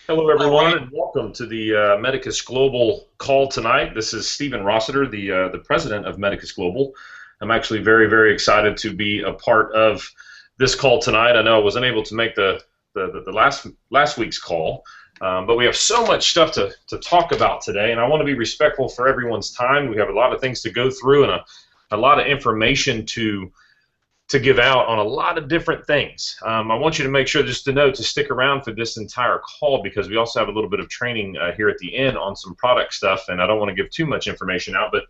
Hello, All everyone, right. and welcome to the Medicus Global call tonight. This is Stephen Rossiter, the president of Medicus Global. I'm actually very, very excited to be a part of this call tonight. I know I was unable to make the last week's call, but we have so much stuff to talk about today, and I want to be respectful for everyone's time. We have a lot of things to go through and a lot of information to give out on a lot of different things. I want you to make sure just to know to stick around for this entire call because we also have a little bit of training here at the end on some product stuff, and I don't want to give too much information out, but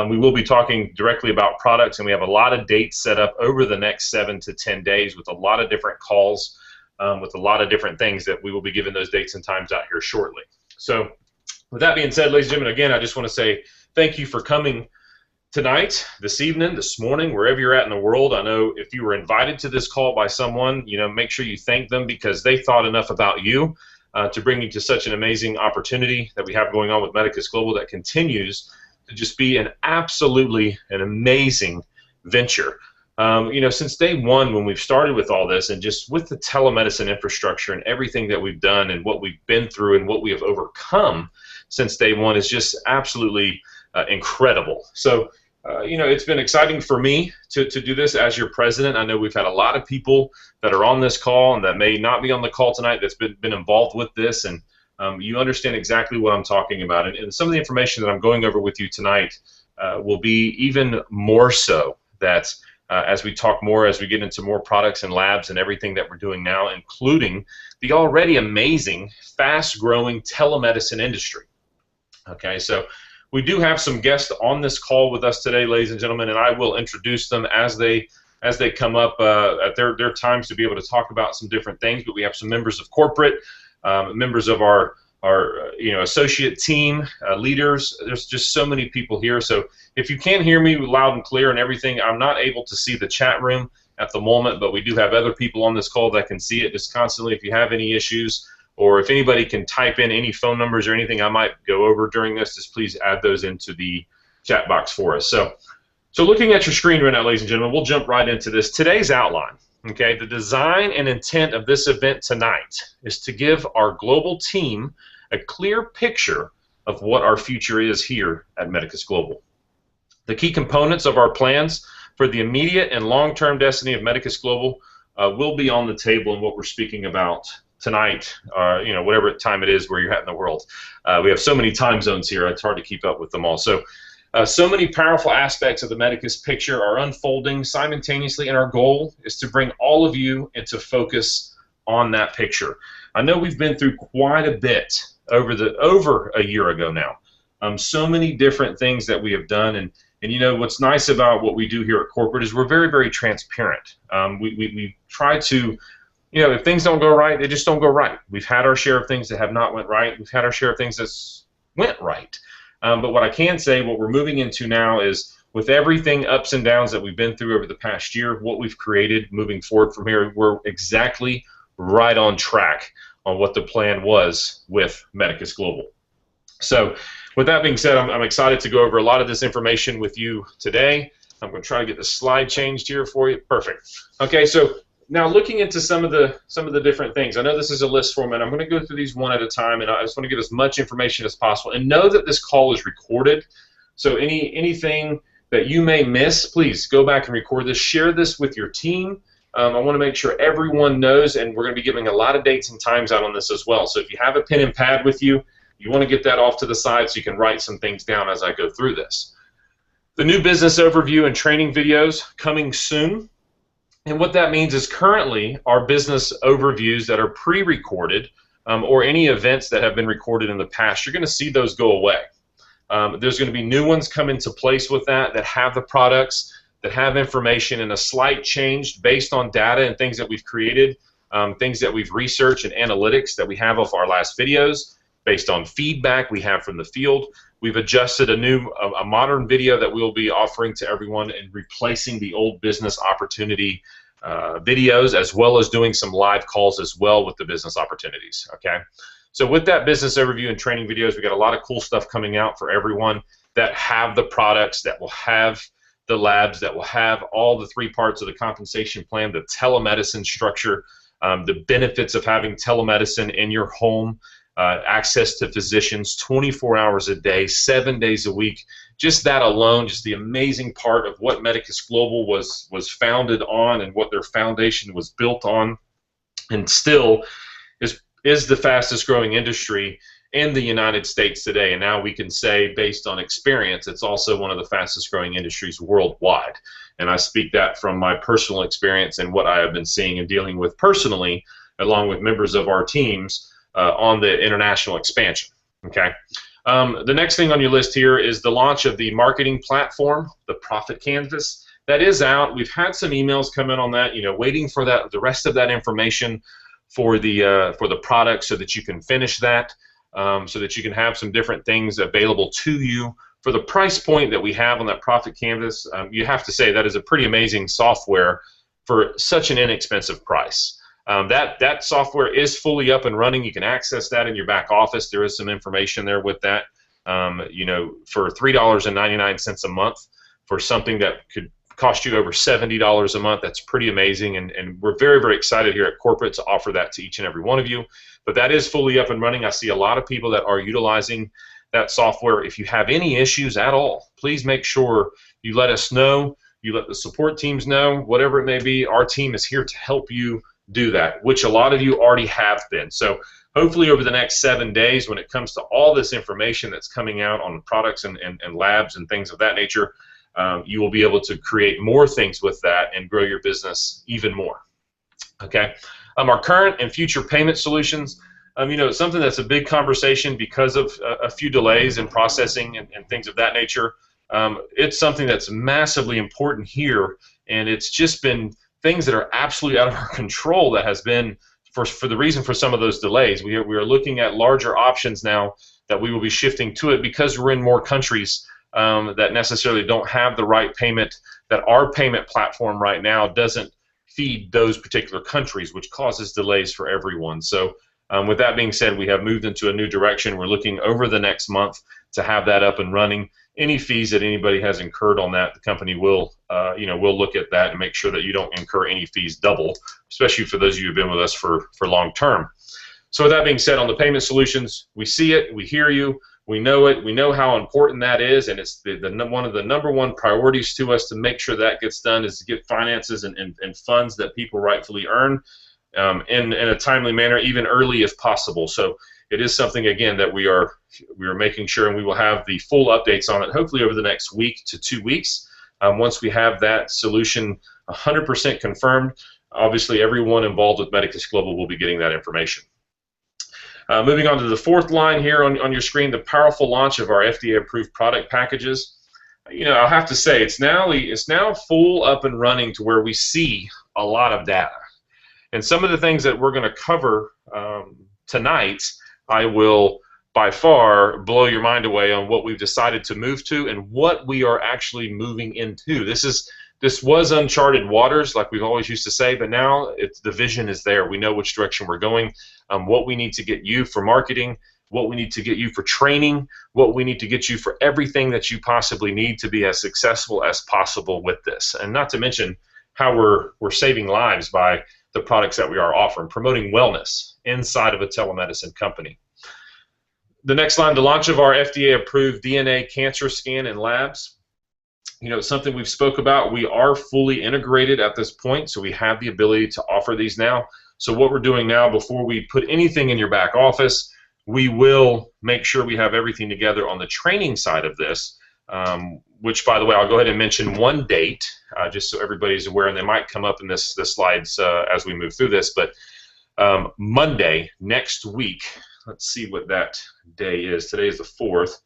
we will be talking directly about products, and we have a lot of dates set up over the next 7 to 10 days with a lot of different calls, with a lot of different things that we will be giving those dates and times out here shortly. So with that being said, ladies and gentlemen, again, I just want to say thank you for coming tonight, this evening, this morning, wherever you're at in the world. I know if you were invited to this call by someone, make sure you thank them because they thought enough about you to bring you to such an amazing opportunity that we have going on with Medicus Global that continues to just be absolutely an amazing venture. Since day one when we've started with all this and just with the telemedicine infrastructure and everything that we've done and what we've been through and what we have overcome since day one is just absolutely incredible. So it's been exciting for me to do this as your president. I know we've had a lot of people that are on this call and that may not be on the call tonight that's been involved with this, and you understand exactly what I'm talking about. And some of the information that I'm going over with you tonight will be even more so that as we talk more, as we get into more products and labs and everything that we're doing now, including the already amazing, fast-growing telemedicine industry. Okay, so we do have some guests on this call with us today, ladies and gentlemen, and I will introduce them as they come up at their times to be able to talk about some different things. But we have some members of corporate, members of our associate team, leaders. There's just so many people here. So if you can't hear me loud and clear and everything, I'm not able to see the chat room at the moment, but we do have other people on this call that can see it just constantly. If you have any issues, or if anybody can type in any phone numbers or anything I might go over during this, just please add those into the chat box for us. So looking at your screen right now, ladies and gentlemen, we'll jump right into this. Today's outline, okay, the design and intent of this event tonight is to give our global team a clear picture of what our future is here at Medicus Global. The key components of our plans for the immediate and long-term destiny of Medicus Global will be on the table in what we're speaking about tonight, whatever time it is where you're at in the world. We have so many time zones here, it's hard to keep up with them all. So many powerful aspects of the Medicus picture are unfolding simultaneously, and our goal is to bring all of you into focus on that picture. I know we've been through quite a bit over a year ago now. So many different things that we have done, and what's nice about what we do here at corporate is we're very, very transparent. We try to, if things don't go right, they just don't go right. We've had our share of things that have not went right. We've had our share of things that went right. But what I can say, what we're moving into now is with everything ups and downs that we've been through over the past year, what we've created moving forward from here, we're exactly right on track on what the plan was with Medicus Global. So with that being said, I'm excited to go over a lot of this information with you today. I'm going to try to get the slide changed here for you. Perfect. Okay, so now looking into some of the different things. I know this is a list format. I'm going to go through these one at a time, and I just want to get as much information as possible. And know that this call is recorded. So anything that you may miss, please go back and record this. Share this with your team. I want to make sure everyone knows, and we're going to be giving a lot of dates and times out on this as well. So if you have a pen and pad with you, you want to get that off to the side so you can write some things down as I go through this. The new business overview and training videos coming soon. And what that means is currently our business overviews that are pre-recorded or any events that have been recorded in the past, you're going to see those go away. There's going to be new ones come into place with that have the products, that have information, and a slight change based on data and things that we've created, things that we've researched and analytics that we have of our last videos, based on feedback we have from the field. We've adjusted a modern video that we'll be offering to everyone and replacing the old business opportunity videos, as well as doing some live calls as well with the business opportunities. Okay, so with that business overview and training videos, we got a lot of cool stuff coming out for everyone that have the products, that will have the labs, that will have all the three parts of the compensation plan, the telemedicine structure. the benefits of having telemedicine in your home, access to physicians 24 hours a day, 7 days a week. Just that alone, just the amazing part of what Medicus Global was founded on and what their foundation was built on, and still is the fastest growing industry in the United States today. And now we can say, based on experience, it's also one of the fastest growing industries worldwide. And I speak that from my personal experience and what I have been seeing and dealing with personally, along with members of our teams on the international expansion. Okay. The next thing on your list here is the launch of the marketing platform, the Profit Canvas. That is out. We've had some emails come in on that, waiting for that, the rest of that information for the product, so that you can finish that, so that you can have some different things available to you. For the price point that we have on that Profit Canvas, you have to say that is a pretty amazing software for such an inexpensive price. That software is fully up and running. You can access that in your back office. There is some information there with that. For $3.99 a month for something that could cost you over $70 a month, that's pretty amazing. And we're very, very excited here at corporate to offer that to each and every one of you. But that is fully up and running. I see a lot of people that are utilizing that software. If you have any issues at all, please make sure you let us know. You let the support teams know, whatever it may be. Our team is here to help you do that, which a lot of you already have been. So hopefully over the next 7 days, when it comes to all this information that's coming out on products and labs and things of that nature, you will be able to create more things with that and grow your business even more. Okay. Our current and future payment solutions, it's something that's a big conversation because of a few delays in processing and things of that nature. It's something that's massively important here, and it's just been things that are absolutely out of our control that has been for the reason for some of those delays. We are looking at larger options now that we will be shifting to it because we're in more countries that necessarily don't have the right payment, that our payment platform right now doesn't feed those particular countries, which causes delays for everyone. So with that being said, we have moved into a new direction. We're looking over the next month to have that up and running. Any fees that anybody has incurred on that, the company will look at that and make sure that you don't incur any fees double, especially for those of you who've been with us for long term. So with that being said, on the payment solutions, we see it, we hear you, we know it, we know how important that is, and it's one of the number one priorities to us to make sure that gets done is to get finances and funds that people rightfully earn in a timely manner, even early if possible. So it is something, again, that we are making sure, and we will have the full updates on it hopefully over the next week to 2 weeks. Once we have that solution 100% confirmed, obviously everyone involved with Medicus Global will be getting that information. Moving on to the fourth line here on your screen, the powerful launch of our FDA-approved product packages. I'll have to say it's now full up and running to where we see a lot of data. And some of the things that we're going to cover tonight, I will by far blow your mind away on what we've decided to move to and what we are actually moving into. This was uncharted waters, like we've always used to say, but now the vision is there. We know which direction we're going, what we need to get you for marketing, what we need to get you for training, what we need to get you for everything that you possibly need to be as successful as possible with this. And not to mention how we're saving lives by the products that we are offering, promoting wellness inside of a telemedicine company. The next line, the launch of our FDA-approved DNA cancer scan and labs. It's something we've spoke about. We are fully integrated at this point, so we have the ability to offer these now. So what we're doing now, before we put anything in your back office, we will make sure we have everything together on the training side of this, which, by the way, I'll go ahead and mention one date, just so everybody's aware, and they might come up in this slides as we move through this, but Monday next week, let's see what that day is. Today is the 4th.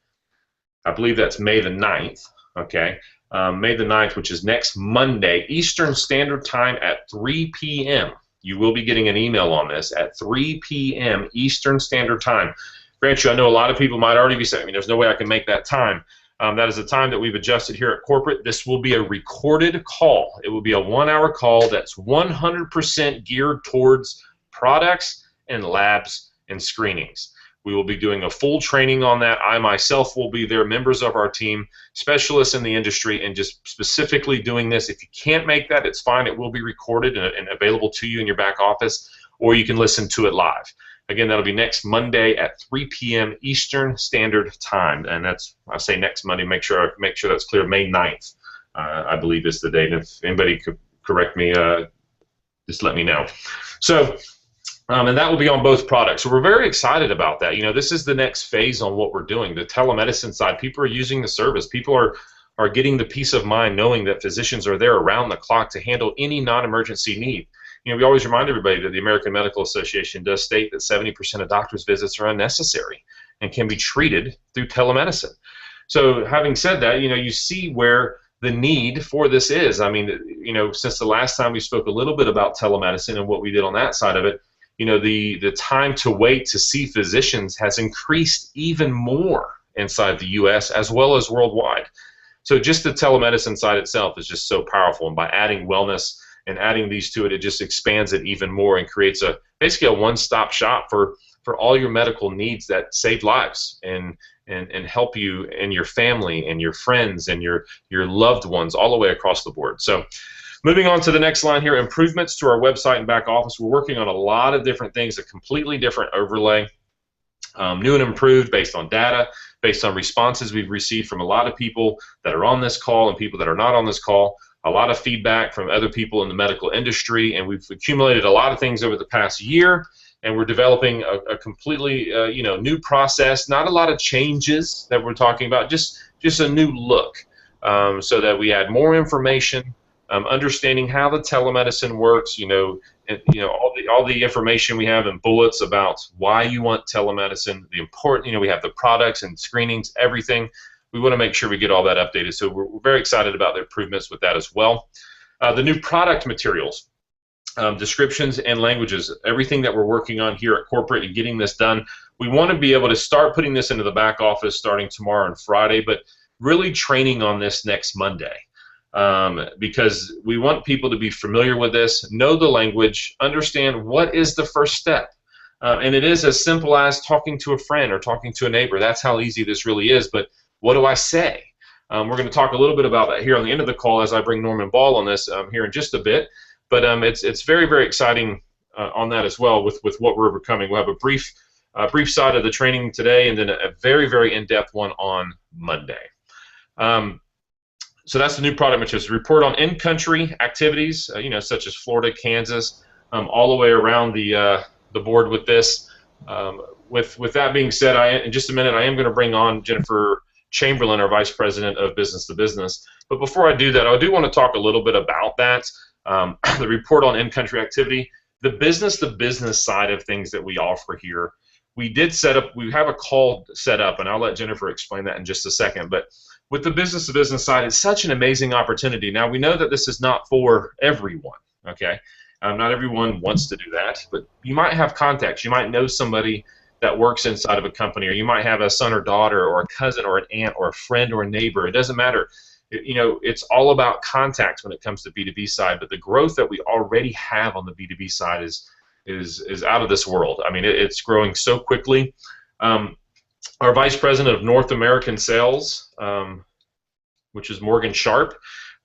I believe that's May the 9th, okay? May the 9th, which is next Monday, Eastern Standard Time at 3 p.m. You will be getting an email on this at 3 p.m. Eastern Standard Time. Grant you, I know a lot of people might already be saying, there's no way I can make that time. That is the time that we've adjusted here at corporate. This will be a recorded call. It will be a 1-hour call that's 100% geared towards products and labs and screenings. We will be doing a full training on that. I myself will be there, members of our team, specialists in the industry, and just specifically doing this. If you can't make that, it's fine. It will be recorded and available to you in your back office. or you can listen to it live. Again, that'll be next Monday at 3 p.m. Eastern Standard Time, and that's, I say next Monday, make sure that's clear. May 9th, I believe, is the date. If anybody could correct me, just let me know. So, and that will be on both products. So we're very excited about that. You know, this is the next phase on what we're doing. The telemedicine side, people are using the service. People are getting the peace of mind knowing that physicians are there around the clock to handle any non-emergency need. You know, we always remind everybody that the American Medical Association does state that 70% of doctors' visits are unnecessary and can be treated through telemedicine. So having said that, you know, you see where the need for this is. I mean, you know, since the last time we spoke a little bit about telemedicine and what we did on that side of it, you know, the time to wait to see physicians has increased even more inside the U.S. as well as worldwide. So just the telemedicine side itself is just so powerful, and by adding wellness and adding these to it, it just expands it even more and creates basically a one-stop shop for all your medical needs that save lives and help you and your family and your friends and your loved ones all the way across the board. So moving on to the next line here, improvements to our website and back office. We're working on a lot of different things, a completely different overlay, new and improved based on data, based on responses we've received from a lot of people that are on this call and people that are not on this call, a lot of feedback from other people in the medical industry, and we've accumulated a lot of things over the past year, and we're developing a completely you know, new process, not a lot of changes that we're talking about, just a new look, so that we add more information, understanding how the telemedicine works, you know, and, you know, all the information we have in bullets about why you want telemedicine, the important, you know, we have the products and screenings, everything. We want to make sure we get all that updated. So we're very excited about the improvements with that as well. The new product materials, descriptions and languages, everything that we're working on here at corporate and getting this done. We want to be able to start putting this into the back office starting tomorrow and Friday, but really training on this next Monday. Because we want people to be familiar with this, know the language, understand what is the first step. And it is as simple as talking to a friend or talking to a neighbor. That's how easy this really is. But what do I say? We're going to talk a little bit about that here on the end of the call as I bring Norman Ball on this here in just a bit. But it's very, very exciting on that as well with what we're becoming. We'll have a brief side of the training today, and then a very, very in-depth one on Monday. So that's the new product materials. Report on in-country activities, you know, such as Florida, Kansas, all the way around the board with this. With that being said, in just a minute I am going to bring on Jennifer Chamberlain, our Vice President of Business to Business. But before I do that, I do want to talk a little bit about that, the report on in-country activity, the business-to-business side of things that we offer here. We have a call set up, and I'll let Jennifer explain that in just a second. But with the business-to-business side, it's such an amazing opportunity. Now, we know that this is not for everyone, okay? Not everyone wants to do that, but you might have contacts. You might know somebody that works inside of a company, or you might have a son or daughter or a cousin or an aunt or a friend or a neighbor. It doesn't matter. You know, it's all about contacts when it comes to B2B side, but the growth that we already have on the B2B side is out of this world. I mean, it's growing so quickly. Our Vice President of North American Sales, which is Morgan Sharp.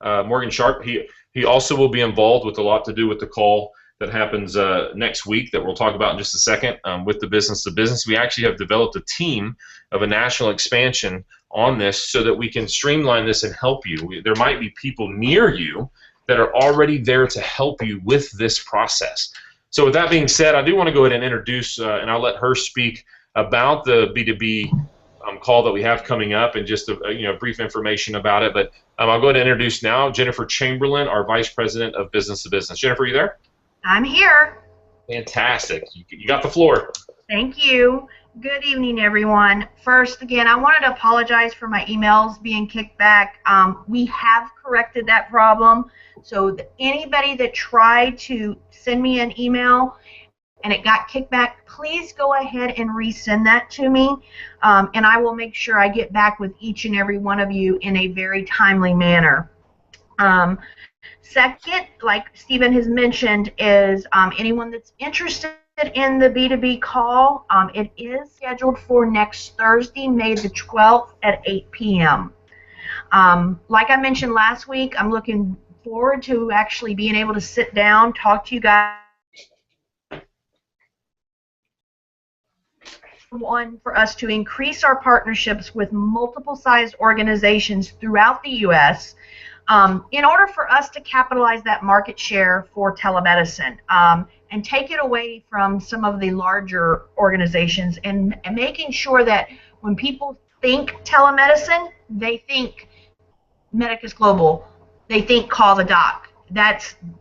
He also will be involved with a lot to do with the call that happens next week that we'll talk about in just a second with the business to business. We actually have developed a team of a national expansion on this so that we can streamline this and help you. There might be people near you that are already there to help you with this process. So with that being said, I do want to go ahead and introduce, and I'll let her speak about the B2B call that we have coming up and just brief information about it. But I'll go ahead and introduce now Jennifer Chamberlain, our Vice President of Business to Business. Jennifer, are you there? I'm here. Fantastic. You got the floor. Thank you. Good evening, everyone. First, again, I wanted to apologize for my emails being kicked back. We have corrected that problem. So anybody that tried to send me an email and it got kicked back, please go ahead and resend that to me, and I will make sure I get back with each and every one of you in a very timely manner. Second, like Stephen has mentioned, is anyone that's interested in the B2B call, it is scheduled for next Thursday, May the 12th at 8 p.m. Like I mentioned last week, I'm looking forward to actually being able to sit down, talk to you guys one, for us to increase our partnerships with multiple sized organizations throughout the U.S. In order for us to capitalize that market share for telemedicine, and take it away from some of the larger organizations, and making sure that when people think telemedicine, they think Medicus Global, they think call the doc.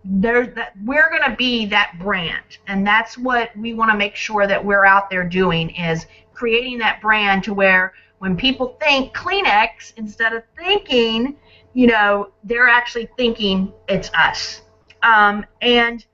We're going to be that brand, and that's what we want to make sure that we're out there doing, is creating that brand to where when people think Kleenex, instead of thinking, they're actually thinking it's us. And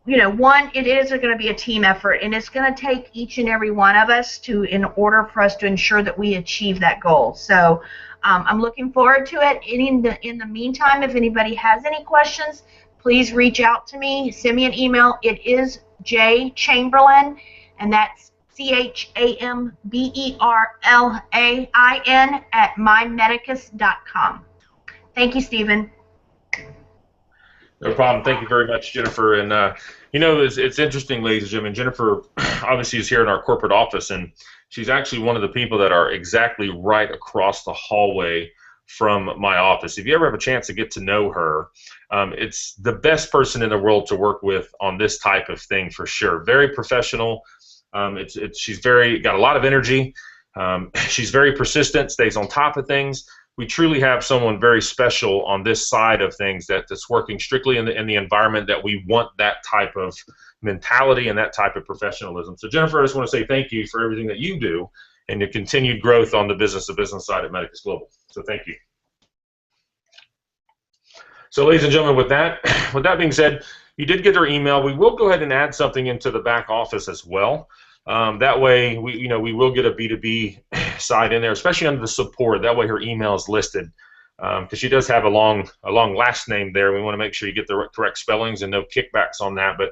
one, it is going to be a team effort, and it's going to take each and every one of us in order for us to ensure that we achieve that goal. So I'm looking forward to it. In the meantime, if anybody has any questions, please reach out to me. Send me an email. It is J Chamberlain, and that's CHAMBERLAIN at mymedicus.com. Thank you, Stephen. No problem. Thank you very much, Jennifer. And it's interesting, ladies and gentlemen. Jennifer obviously is here in our corporate office, and she's actually one of the people that are exactly right across the hallway from my office. If you ever have a chance to get to know her, it's the best person in the world to work with on this type of thing, for sure. Very professional. She's got a lot of energy. She's very persistent, stays on top of things. We truly have someone very special on this side of things that's working strictly in the environment that we want, that type of mentality and that type of professionalism. So Jennifer, I just want to say thank you for everything that you do and your continued growth on the business-to-business side at Medicus Global. So thank you. So ladies and gentlemen, with that being said, you did get our email. We will go ahead and add something into the back office as well. That way, we will get a B2B side in there, especially under the support. That way, her email is listed, because she does have a long last name there. We want to make sure you get the correct spellings and no kickbacks on that. But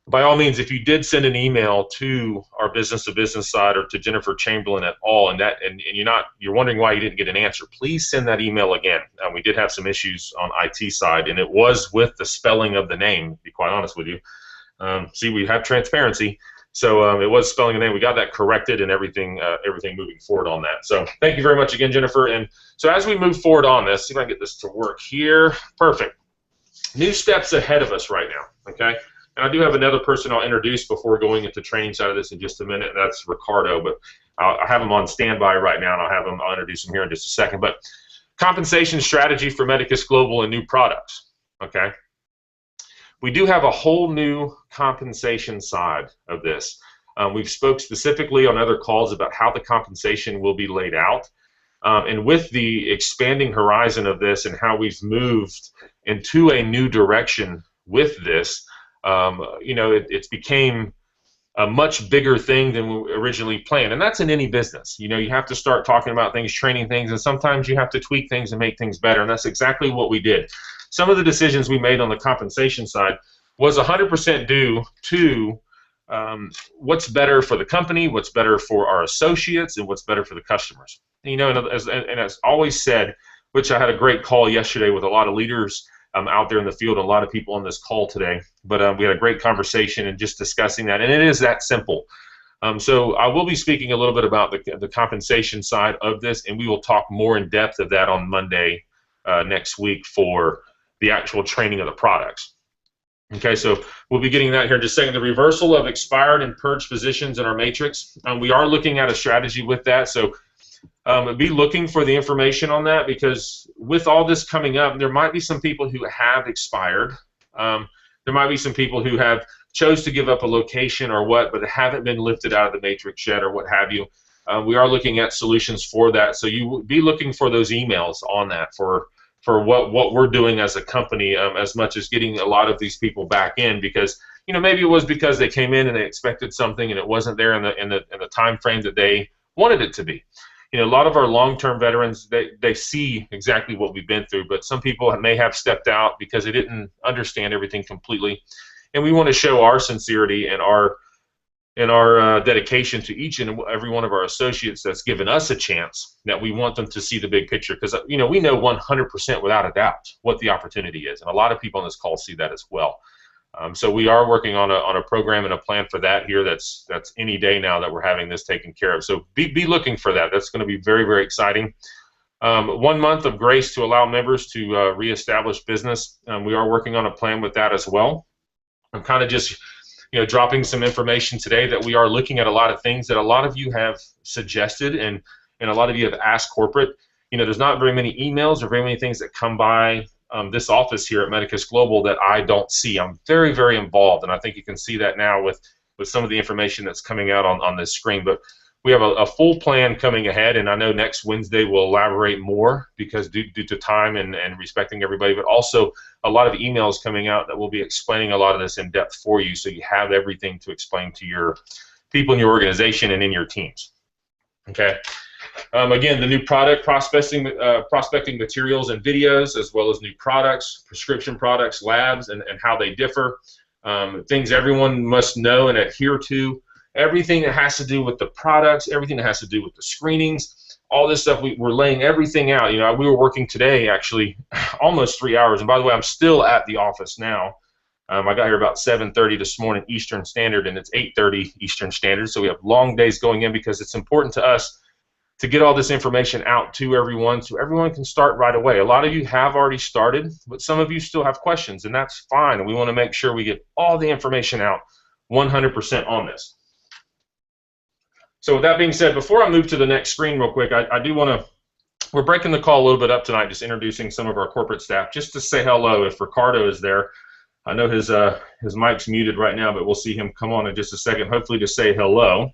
by all means, if you did send an email to our business-to-business side or to Jennifer Chamberlain at all, and you're wondering why you didn't get an answer, please send that email again. We did have some issues on IT side, and it was with the spelling of the name, to be quite honest with you. See, we have transparency. So it was spelling a name. We got that corrected, and everything moving forward on that. So thank you very much again, Jennifer. And so as we move forward on this, see if I can get this to work here. Perfect. New steps ahead of us right now, okay? And I do have another person I'll introduce before going into training side of this in just a minute. That's Ricardo, but I have him on standby right now, and I'll introduce him here in just a second. But compensation strategy for Medicus Global and new products, okay? We do have a whole new compensation side of this. We've spoke specifically on other calls about how the compensation will be laid out. And with the expanding horizon of this and how we've moved into a new direction with this, it's became a much bigger thing than we originally planned. And that's in any business. You have to start talking about things, training things, and sometimes you have to tweak things and make things better. And that's exactly what we did. Some of the decisions we made on the compensation side was 100% due to what's better for the company, what's better for our associates, and what's better for the customers. And as always said, which I had a great call yesterday with a lot of leaders out there in the field, a lot of people on this call today, but we had a great conversation and just discussing that, and it is that simple. So I will be speaking a little bit about the compensation side of this, and we will talk more in depth of that on Monday next week for the actual training of the products. Okay, so we'll be getting that here in just a second. The reversal of expired and purged positions in our matrix. We are looking at a strategy with that, so be looking for the information on that, because with all this coming up, there might be some people who have expired. There might be some people who have chose to give up a location or what, but haven't been lifted out of the matrix yet or what have you. We are looking at solutions for that, so you will be looking for those emails on that for what we're doing as a company, as much as getting a lot of these people back in, because maybe it was because they came in and they expected something and it wasn't there in the time frame that they wanted it to be. A lot of our long-term veterans, they see exactly what we've been through, but some people may have stepped out because they didn't understand everything completely, and we want to show our sincerity and our dedication to each and every one of our associates that's given us a chance, that we want them to see the big picture, because we know 100% without a doubt what the opportunity is, and a lot of people on this call see that as well. So we are working on a program and a plan for that here. That's any day now that we're having this taken care of. So be looking for that. That's going to be very, very exciting. 1 month of grace to allow members to reestablish business. We are working on a plan with that as well. I'm kind of just dropping some information today that we are looking at a lot of things that a lot of you have suggested and a lot of you have asked corporate. There's not very many emails or very many things that come by this office here at Medicus Global that I don't see. I'm very, very involved, and I think you can see that now with some of the information that's coming out on this screen. But we have a full plan coming ahead, and I know next Wednesday we'll elaborate more because due to time and respecting everybody, but also a lot of emails coming out that will be explaining a lot of this in depth for you, so you have everything to explain to your people in your organization and in your teams. Okay. Again, the new product prospecting materials and videos, as well as new products, prescription products, labs, and how they differ, things everyone must know and adhere to, everything that has to do with the products, everything that has to do with the screenings, all this stuff, we're laying everything out. We were working today, actually, almost 3 hours, and by the way, I'm still at the office now. I got here about 7:30 this morning Eastern Standard, and it's 8:30 Eastern Standard, so we have long days going in because it's important to us to get all this information out to everyone so everyone can start right away. A lot of you have already started, but some of you still have questions, and that's fine. And we want to make sure we get all the information out 100% on this. So with that being said, before I move to the next screen real quick, I do want to, we're breaking the call a little bit up tonight, just introducing some of our corporate staff, just to say hello. If Ricardo is there, I know his mic's muted right now, but we'll see him come on in just a second, hopefully to say hello.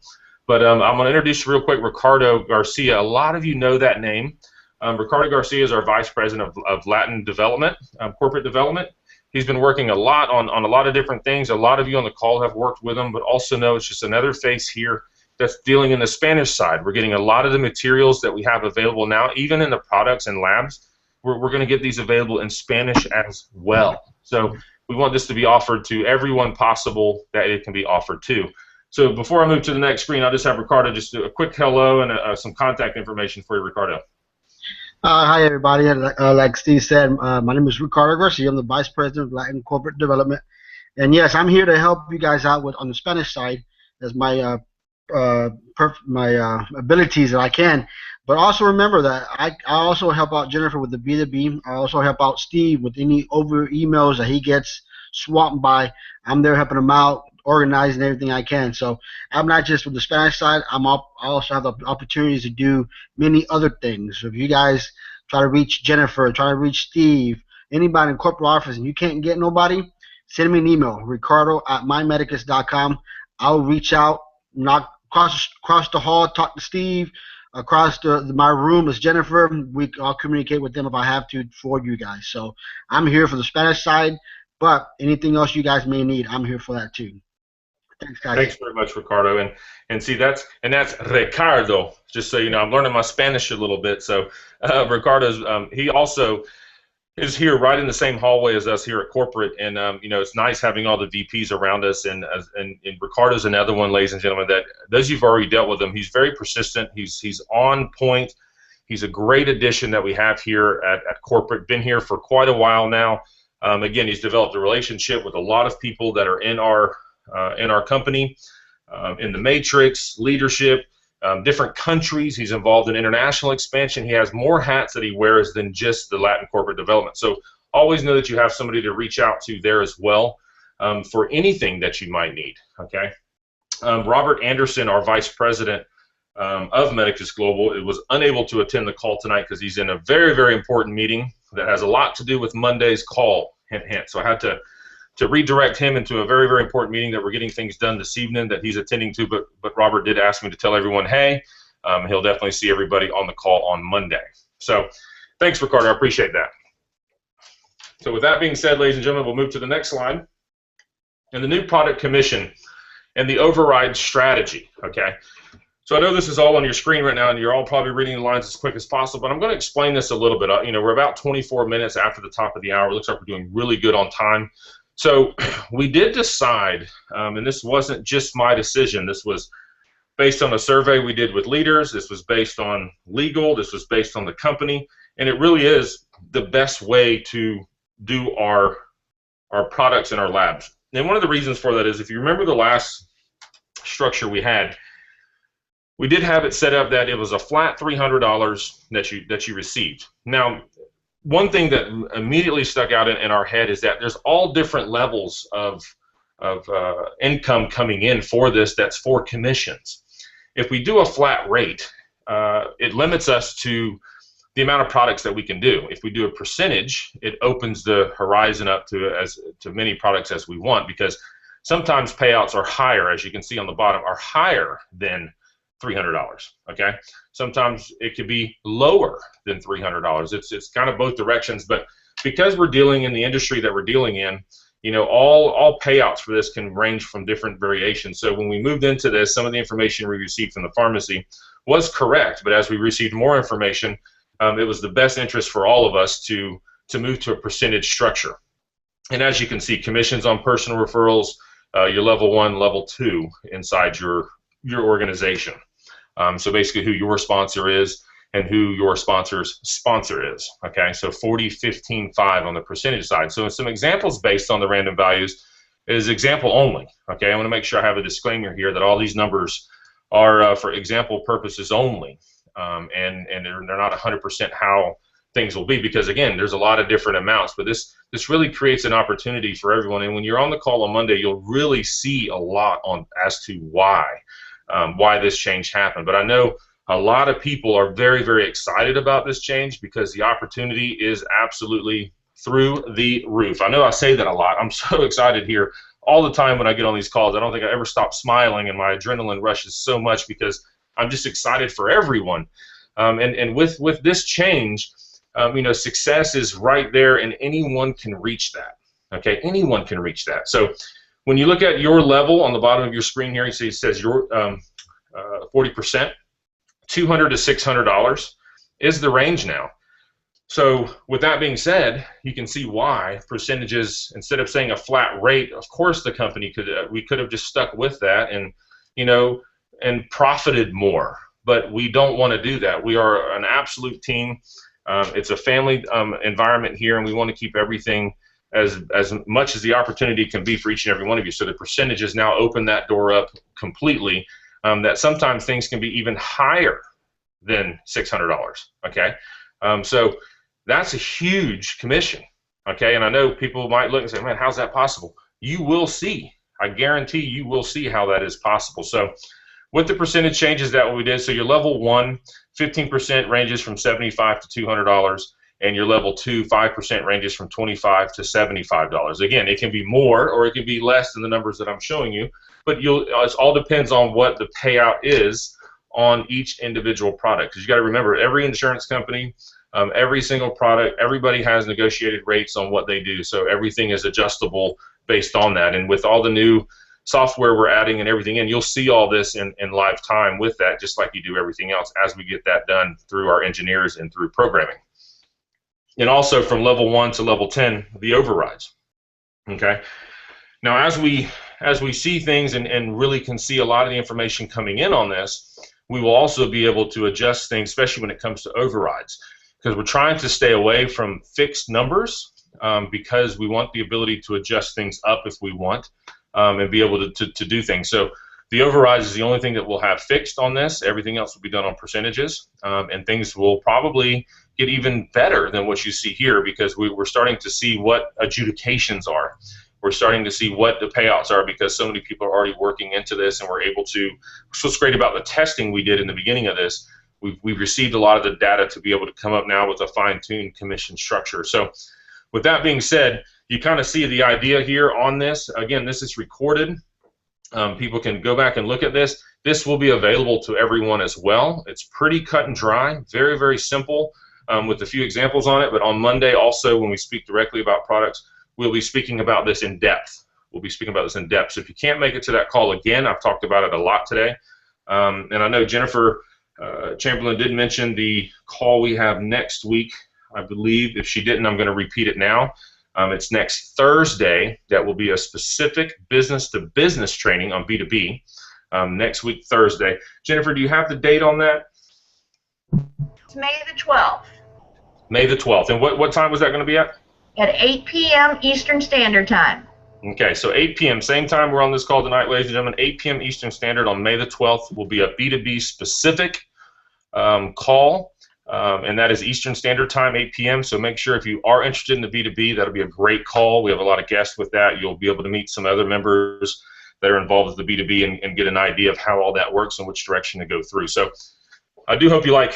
But I'm going to introduce you real quick, Ricardo Garcia. A lot of you know that name. Ricardo Garcia is our Vice President of Latin Development, Corporate Development. He's been working a lot on a lot of different things. A lot of you on the call have worked with him, but also know it's just another face here that's dealing in the Spanish side. We're getting a lot of the materials that we have available now, even in the products and labs. We're going to get these available in Spanish as well. So we want this to be offered to everyone possible that it can be offered to. So before I move to the next screen, I'll just have Ricardo just do a quick hello and some contact information for you, Ricardo. Hi, everybody. Like Steve said, my name is Ricardo Garcia. I'm the Vice President of Latin Corporate Development. And yes, I'm here to help you guys out on the Spanish side as my abilities that I can. But also remember that I also help out Jennifer with the B2B. I also help out Steve with any over emails that he gets swamped by. I'm there helping him out, organizing everything I can. So I'm not just with the Spanish side. I also have the opportunities to do many other things. So if you guys try to reach Jennifer, try to reach Steve, anybody in corporate office, and you can't get nobody, send me an email, ricardo@mymedicus.com. I'll reach out, knock across the hall, talk to Steve. Across my room is Jennifer. I'll communicate with them if I have to for you guys. So I'm here for the Spanish side, but anything else you guys may need, I'm here for that too. Thanks, guys. Thanks very much, Ricardo. And see, that's Ricardo. Just so you know, I'm learning my Spanish a little bit. So Ricardo's he also is here right in the same hallway as us here at corporate, and it's nice having all the VPs around us. And Ricardo's another one, ladies and gentlemen, that those you've already dealt with him. He's very persistent. He's on point. He's a great addition that we have here at corporate. Been here for quite a while now. Again, he's developed a relationship with a lot of people that are in our company, in the matrix, leadership, different countries. He's involved in international expansion. He has more hats that he wears than just the Latin corporate development. So always know that you have somebody to reach out to there as well for anything that you might need. Okay. Robert Anderson, our Vice President of Medicus Global, was unable to attend the call tonight because he's in a very, very important meeting that has a lot to do with Monday's call. Hint, hint. So I had to redirect him into a very, very important meeting that we're getting things done this evening that he's attending to, but Robert did ask me to tell everyone, hey, he'll definitely see everybody on the call on Monday. So thanks, Ricardo. I appreciate that. So with that being said, ladies and gentlemen, we'll move to the next slide. And the new product commission and the override strategy, okay? So I know this is all on your screen right now, and you're all probably reading the lines as quick as possible, but I'm going to explain this a little bit. We're about 24 minutes after the top of the hour. It looks like we're doing really good on time. So we did decide, and this wasn't just my decision. This was based on a survey we did with leaders. This was based on legal. This was based on the company. And it really is the best way to do our products and our labs. And one of the reasons for that is, if you remember the last structure we had, we did have it set up that it was a flat $300 that you received. Now, one thing that immediately stuck out in our head is that there's all different levels of income coming in for this that's for commissions. If we do a flat rate, it limits us to the amount of products that we can do. If we do a percentage, it opens the horizon up to many products as we want, because sometimes payouts are higher, as you can see on the bottom, are higher than $300. Okay, sometimes it could be lower than $300. It's kind of both directions, but because we're dealing in the industry that we're dealing in, you know, all payouts for this can range from different variations. So when we moved into this, some of the information we received from the pharmacy was correct, but as we received more information, it was the best interest for all of us to move to a percentage structure. And as you can see, commissions on personal referrals, your level 1, level 2 inside your organization. So basically who your sponsor is and who your sponsor's sponsor is. Okay, so 40, 15, 5 on the percentage side. So some examples based on the random values is example only. Okay, I want to make sure I have a disclaimer here that all these numbers are for example purposes only, and they're not 100% how things will be, because again, there's a lot of different amounts, but this really creates an opportunity for everyone. And when you're on the call on Monday, you'll really see a lot as to why this change happened. But I know a lot of people are very, very excited about this change because the opportunity is absolutely through the roof. I know I say that a lot. I'm so excited here all the time when I get on these calls. I don't think I ever stop smiling, and my adrenaline rushes so much because I'm just excited for everyone. And with this change, you know, success is right there, and anyone can reach that. Okay, anyone can reach that. So when you look at your level on the bottom of your screen here, you see it says your 40%, $200 to $600 is the range now. So with that being said, you can see why percentages, instead of saying a flat rate, of course the company we could have just stuck with that and, you know, and profited more. But we don't want to do that. We are an absolute team. It's a family environment here, and we want to keep everything as much as the opportunity can be for each and every one of you. So the percentages now open that door up completely, that sometimes things can be even higher than $600, okay? So that's a huge commission, okay? And I know people might look and say, man, how's that possible? You will see. I guarantee you will see how that is possible. So with the percentage changes that we did, so your level 1, 15% ranges from $75 to $200, and your level 2, 5% ranges from $25 to $75. Again, it can be more or it can be less than the numbers that I'm showing you, but it all depends on what the payout is on each individual product. Because you got to remember, every insurance company, every single product, everybody has negotiated rates on what they do. So everything is adjustable based on that. And with all the new software we're adding and everything in, you'll see all this in live time with that, just like you do everything else as we get that done through our engineers and through programming. And also from level 1 to level 10, the overrides. Okay. Now as we see things and really can see a lot of the information coming in on this, we will also be able to adjust things, especially when it comes to overrides, because we're trying to stay away from fixed numbers, because we want the ability to adjust things up if we want, and be able to do things. So the overrides is the only thing that we'll have fixed on this. Everything else will be done on percentages, and things will probably get even better than what you see here, because we're starting to see what adjudications are. We're starting to see what the payouts are, because so many people are already working into this, and we're able to. So what's great about the testing we did in the beginning of this, we've received a lot of the data to be able to come up now with a fine-tuned commission structure. So with that being said, you kind of see the idea here on this. Again, this is recorded. People can go back and look at this. This will be available to everyone as well. It's pretty cut and dry, very, very simple, with a few examples on it. But on Monday also, when we speak directly about products, we'll be speaking about this in depth. We'll be speaking about this in depth. So if you can't make it to that call again, I've talked about it a lot today. And I know Jennifer Chamberlain did mention the call we have next week. I believe if she didn't, I'm going to repeat it now. It's next Thursday. That will be a specific business-to-business training on B2B next week, Thursday. Jennifer, do you have the date on that? It's May the 12th. May the 12th. And what time was that going to be at? At 8 p.m. Eastern Standard Time. Okay, so 8 p.m., same time we're on this call tonight, ladies and gentlemen, 8 p.m. Eastern Standard on May the 12th will be a B2B specific call, and that is Eastern Standard Time, 8 p.m. So make sure if you are interested in the B2B, that'll be a great call. We have a lot of guests with that. You'll be able to meet some other members that are involved with the B2B and get an idea of how all that works and which direction to go through. So I do hope you like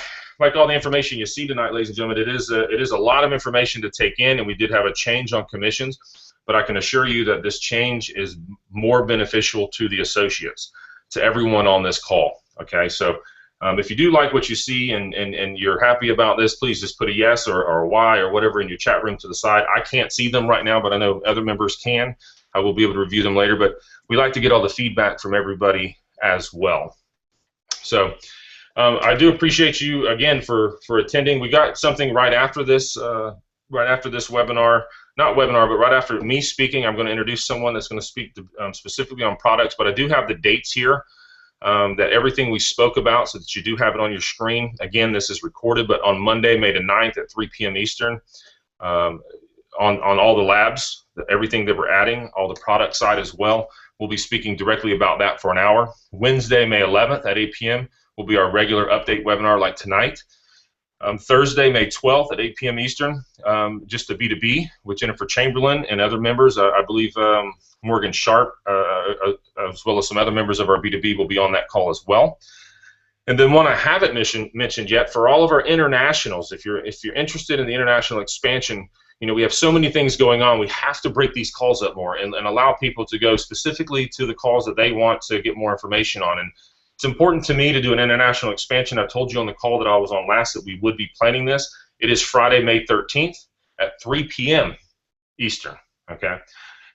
all the information you see tonight, ladies and gentlemen. It is a lot of information to take in, and we did have a change on commissions, but I can assure you that this change is more beneficial to the associates, to everyone on this call. Okay, so if you do like what you see and you're happy about this, please just put a yes or a Y or whatever in your chat room to the side. I can't see them right now, but I know other members can. I will be able to review them later, but we like to get all the feedback from everybody as well. So I do appreciate you again for attending. We got something right after this webinar, not webinar, but right after me speaking. I'm going to introduce someone that's going to speak to, specifically on products, but I do have the dates here, that everything we spoke about, so that you do have it on your screen. Again, this is recorded, but on Monday, May the 9th at 3 p.m. Eastern, on all the labs, everything that we're adding, all the product side as well. We'll be speaking directly about that for an hour. Wednesday, May 11th at 8 p.m. will be our regular update webinar like tonight. Thursday, May 12th at 8 p.m. Eastern, just a B2B with Jennifer Chamberlain and other members. I believe Morgan Sharp, as well as some other members of our B2B, will be on that call as well. And then one I haven't mentioned yet, for all of our internationals, if you're interested in the international expansion, you know, we have so many things going on. We have to break these calls up more and allow people to go specifically to the calls that they want to get more information on. And it's important to me to do an international expansion. I told you on the call that I was on last that we would be planning this. It is Friday, May 13th at 3 p.m. Eastern, okay?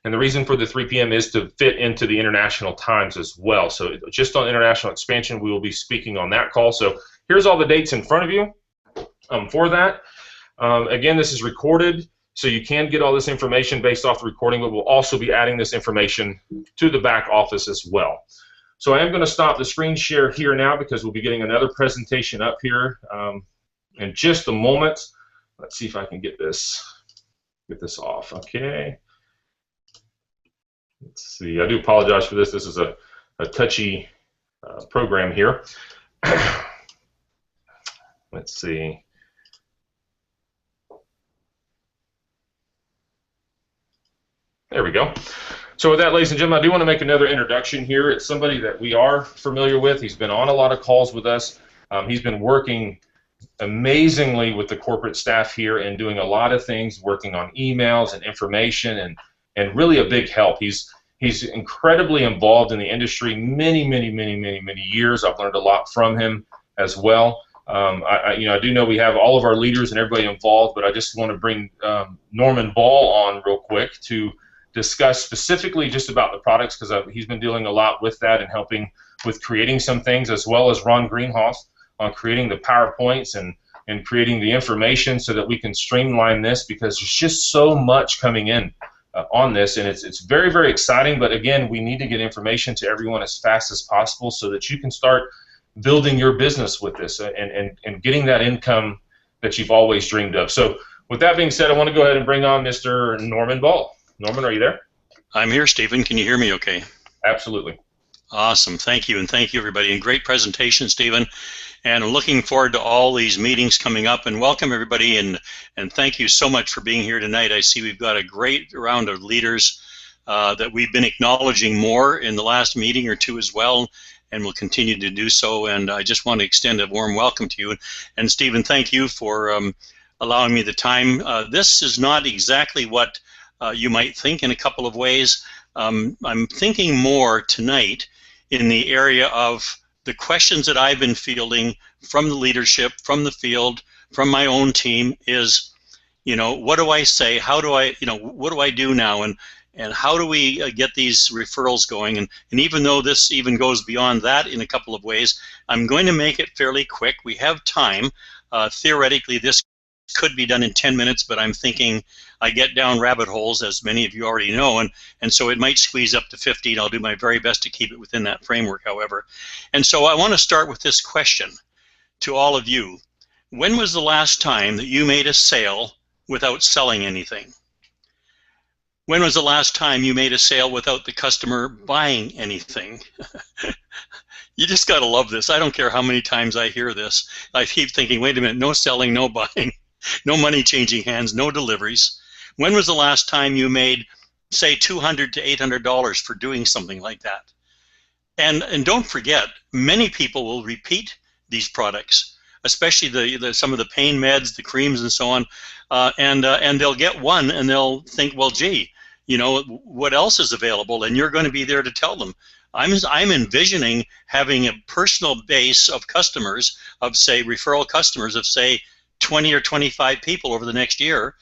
And the reason for the 3 p.m. is to fit into the international times as well. So just on international expansion, we will be speaking on that call. So here's all the dates in front of you for that. Again, this is recorded, so you can get all this information based off the recording, but we'll also be adding this information to the back office as well. So I am going to stop the screen share here now because we'll be getting another presentation up here in just a moment. Let's see if I can get this off. Okay. Let's see. I do apologize for this. This is a touchy program here. Let's see. There we go. So with that, ladies and gentlemen, I do want to make another introduction here. It's somebody that we are familiar with. He's been on a lot of calls with us. He's been working amazingly with the corporate staff here and doing a lot of things, working on emails and information, and really a big help. He's incredibly involved in the industry, many years. I've learned a lot from him as well. I do know we have all of our leaders and everybody involved, but I just want to bring Norman Ball on real quick to discuss specifically just about the products, because he's been dealing a lot with that and helping with creating some things, as well as Ron Greenhoff on creating the PowerPoints and creating the information so that we can streamline this, because there's just so much coming in on this, and it's very exciting. But again, we need to get information to everyone as fast as possible so that you can start building your business with this and getting that income that you've always dreamed of. So with that being said, I want to go ahead and bring on Mr. Norman Ball. Norman, are you there? I'm here, Stephen. Can you hear me okay? Absolutely. Awesome. Thank you, and thank you, everybody. And great presentation, Stephen. And I'm looking forward to all these meetings coming up. And welcome, everybody, and thank you so much for being here tonight. I see we've got a great round of leaders that we've been acknowledging more in the last meeting or two as well, and we'll continue to do so. And I just want to extend a warm welcome to you. And Stephen, thank you for allowing me the time. This is not exactly what you might think in a couple of ways. I'm thinking more tonight in the area of the questions that I've been fielding from the leadership, from the field, from my own team is, you know, what do I say? How do I, you know, what do I do now? And how do we get these referrals going? And even though this even goes beyond that in a couple of ways, I'm going to make it fairly quick. We have time. Theoretically, this could be done in 10 minutes, but I'm thinking I get down rabbit holes, as many of you already know, and so it might squeeze up to 15. I'll do my very best to keep it within that framework, however. And so I want to start with this question to all of you. When was the last time that you made a sale without selling anything? When was the last time you made a sale without the customer buying anything? You just got to love this. I don't care how many times I hear this. I keep thinking, wait a minute, no selling, no buying, no money changing hands, no deliveries. When was the last time you made, say, $200 to $800 for doing something like that? And don't forget, many people will repeat these products, especially some of the pain meds, the creams, and so on, and they'll get one and they'll think, well, gee, you know, what else is available? And you're going to be there to tell them. I'm envisioning having a personal base of customers, of say referral customers of say 20 or 25 people over the next year,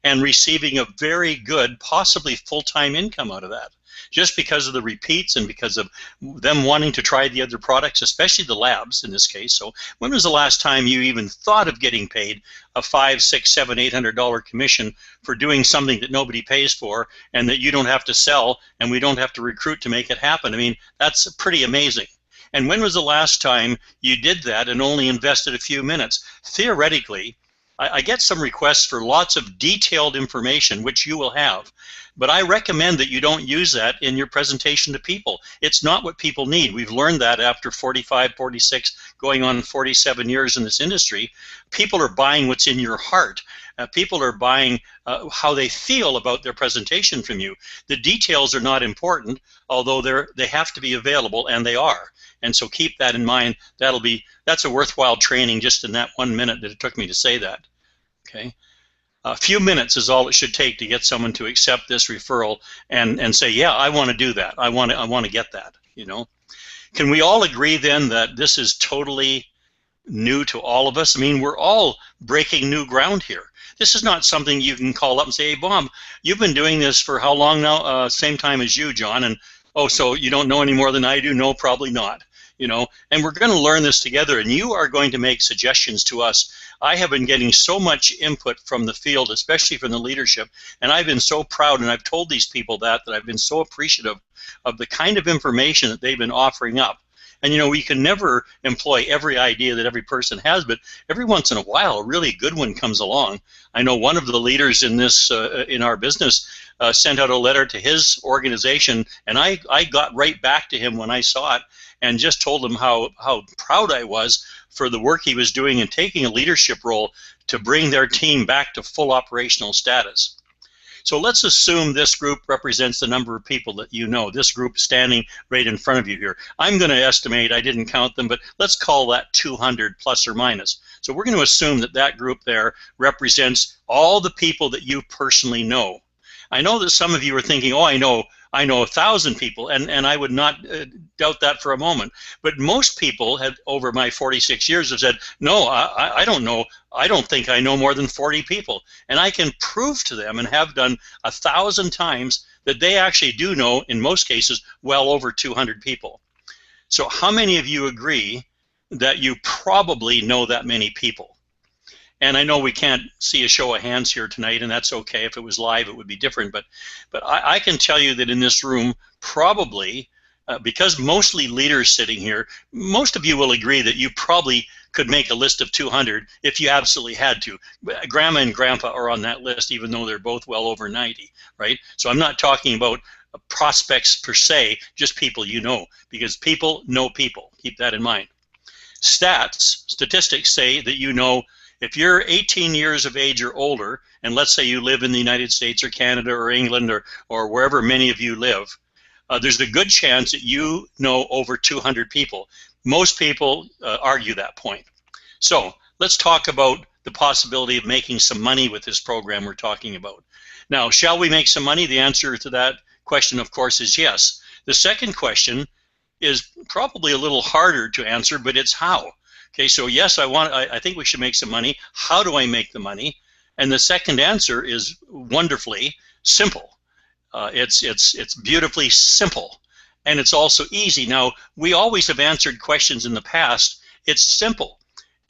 and receiving a very good, possibly full-time income out of that, just because of the repeats and because of them wanting to try the other products, especially the labs in this case. So when was the last time you even thought of getting paid a $500, $600, $700, $800 commission for doing something that nobody pays for and that you don't have to sell and we don't have to recruit to make it happen? I mean, that's pretty amazing. And when was the last time you did that and only invested a few minutes? Theoretically, I get some requests for lots of detailed information, which you will have, but I recommend that you don't use that in your presentation to people. It's not what people need. We've learned that after 45, 46, going on 47 years in this industry. People are buying what's in your heart. People are buying how they feel about their presentation from you. The details are not important, although they have to be available, and they are. And so keep that in mind. That's a worthwhile training just in that 1 minute that it took me to say that. Okay. A few minutes is all it should take to get someone to accept this referral and say, yeah, I want to do that. I want to get that. You know. Can we all agree then that this is totally new to all of us? I mean, we're all breaking new ground here. This is not something you can call up and say, hey, Bob, you've been doing this for how long now? Same time as you, John. And oh, so you don't know any more than I do? No, probably not. You know, and we're going to learn this together, and you are going to make suggestions to us. I have been getting so much input from the field, especially from the leadership, and I've been so proud, and I've told these people that I've been so appreciative of the kind of information that they've been offering up. And you know, we can never employ every idea that every person has, but every once in a while, a really good one comes along. I know one of the leaders in this in our business sent out a letter to his organization, and I got right back to him when I saw it, and just told him how proud I was for the work he was doing and taking a leadership role to bring their team back to full operational status. So let's assume this group represents the number of people that you know, this group standing right in front of you here. I'm going to estimate, I didn't count them, but let's call that 200 plus or minus. So we're going to assume that that group there represents all the people that you personally know. I know that some of you are thinking, oh, I know 1,000 people, and I would not doubt that for a moment. But most people have, over my 46 years, have said, no, I don't know. I don't think I know more than 40 people. And I can prove to them, and have done 1,000 times, that they actually do know, in most cases, well over 200 people. So how many of you agree that you probably know that many people? And I know we can't see a show of hands here tonight, and that's okay. If it was live, it would be different. But I can tell you that in this room, probably, because mostly leaders sitting here, most of you will agree that you probably could make a list of 200 if you absolutely had to. Grandma and Grandpa are on that list, even though they're both well over 90, right? So I'm not talking about prospects per se, just people you know, because people know people. Keep that in mind. Statistics say that you know, if you're 18 years of age or older, and let's say you live in the United States or Canada or England or wherever many of you live, there's a good chance that you know over 200 people. Most people argue that point. So let's talk about the possibility of making some money with this program we're talking about. Now, shall we make some money? The answer to that question, of course, is yes. The second question is probably a little harder to answer, but it's how. Okay, so yes, I think we should make some money. How do I make the money? And the second answer is wonderfully simple. It's beautifully simple, and it's also easy. Now, we always have answered questions in the past. It's simple,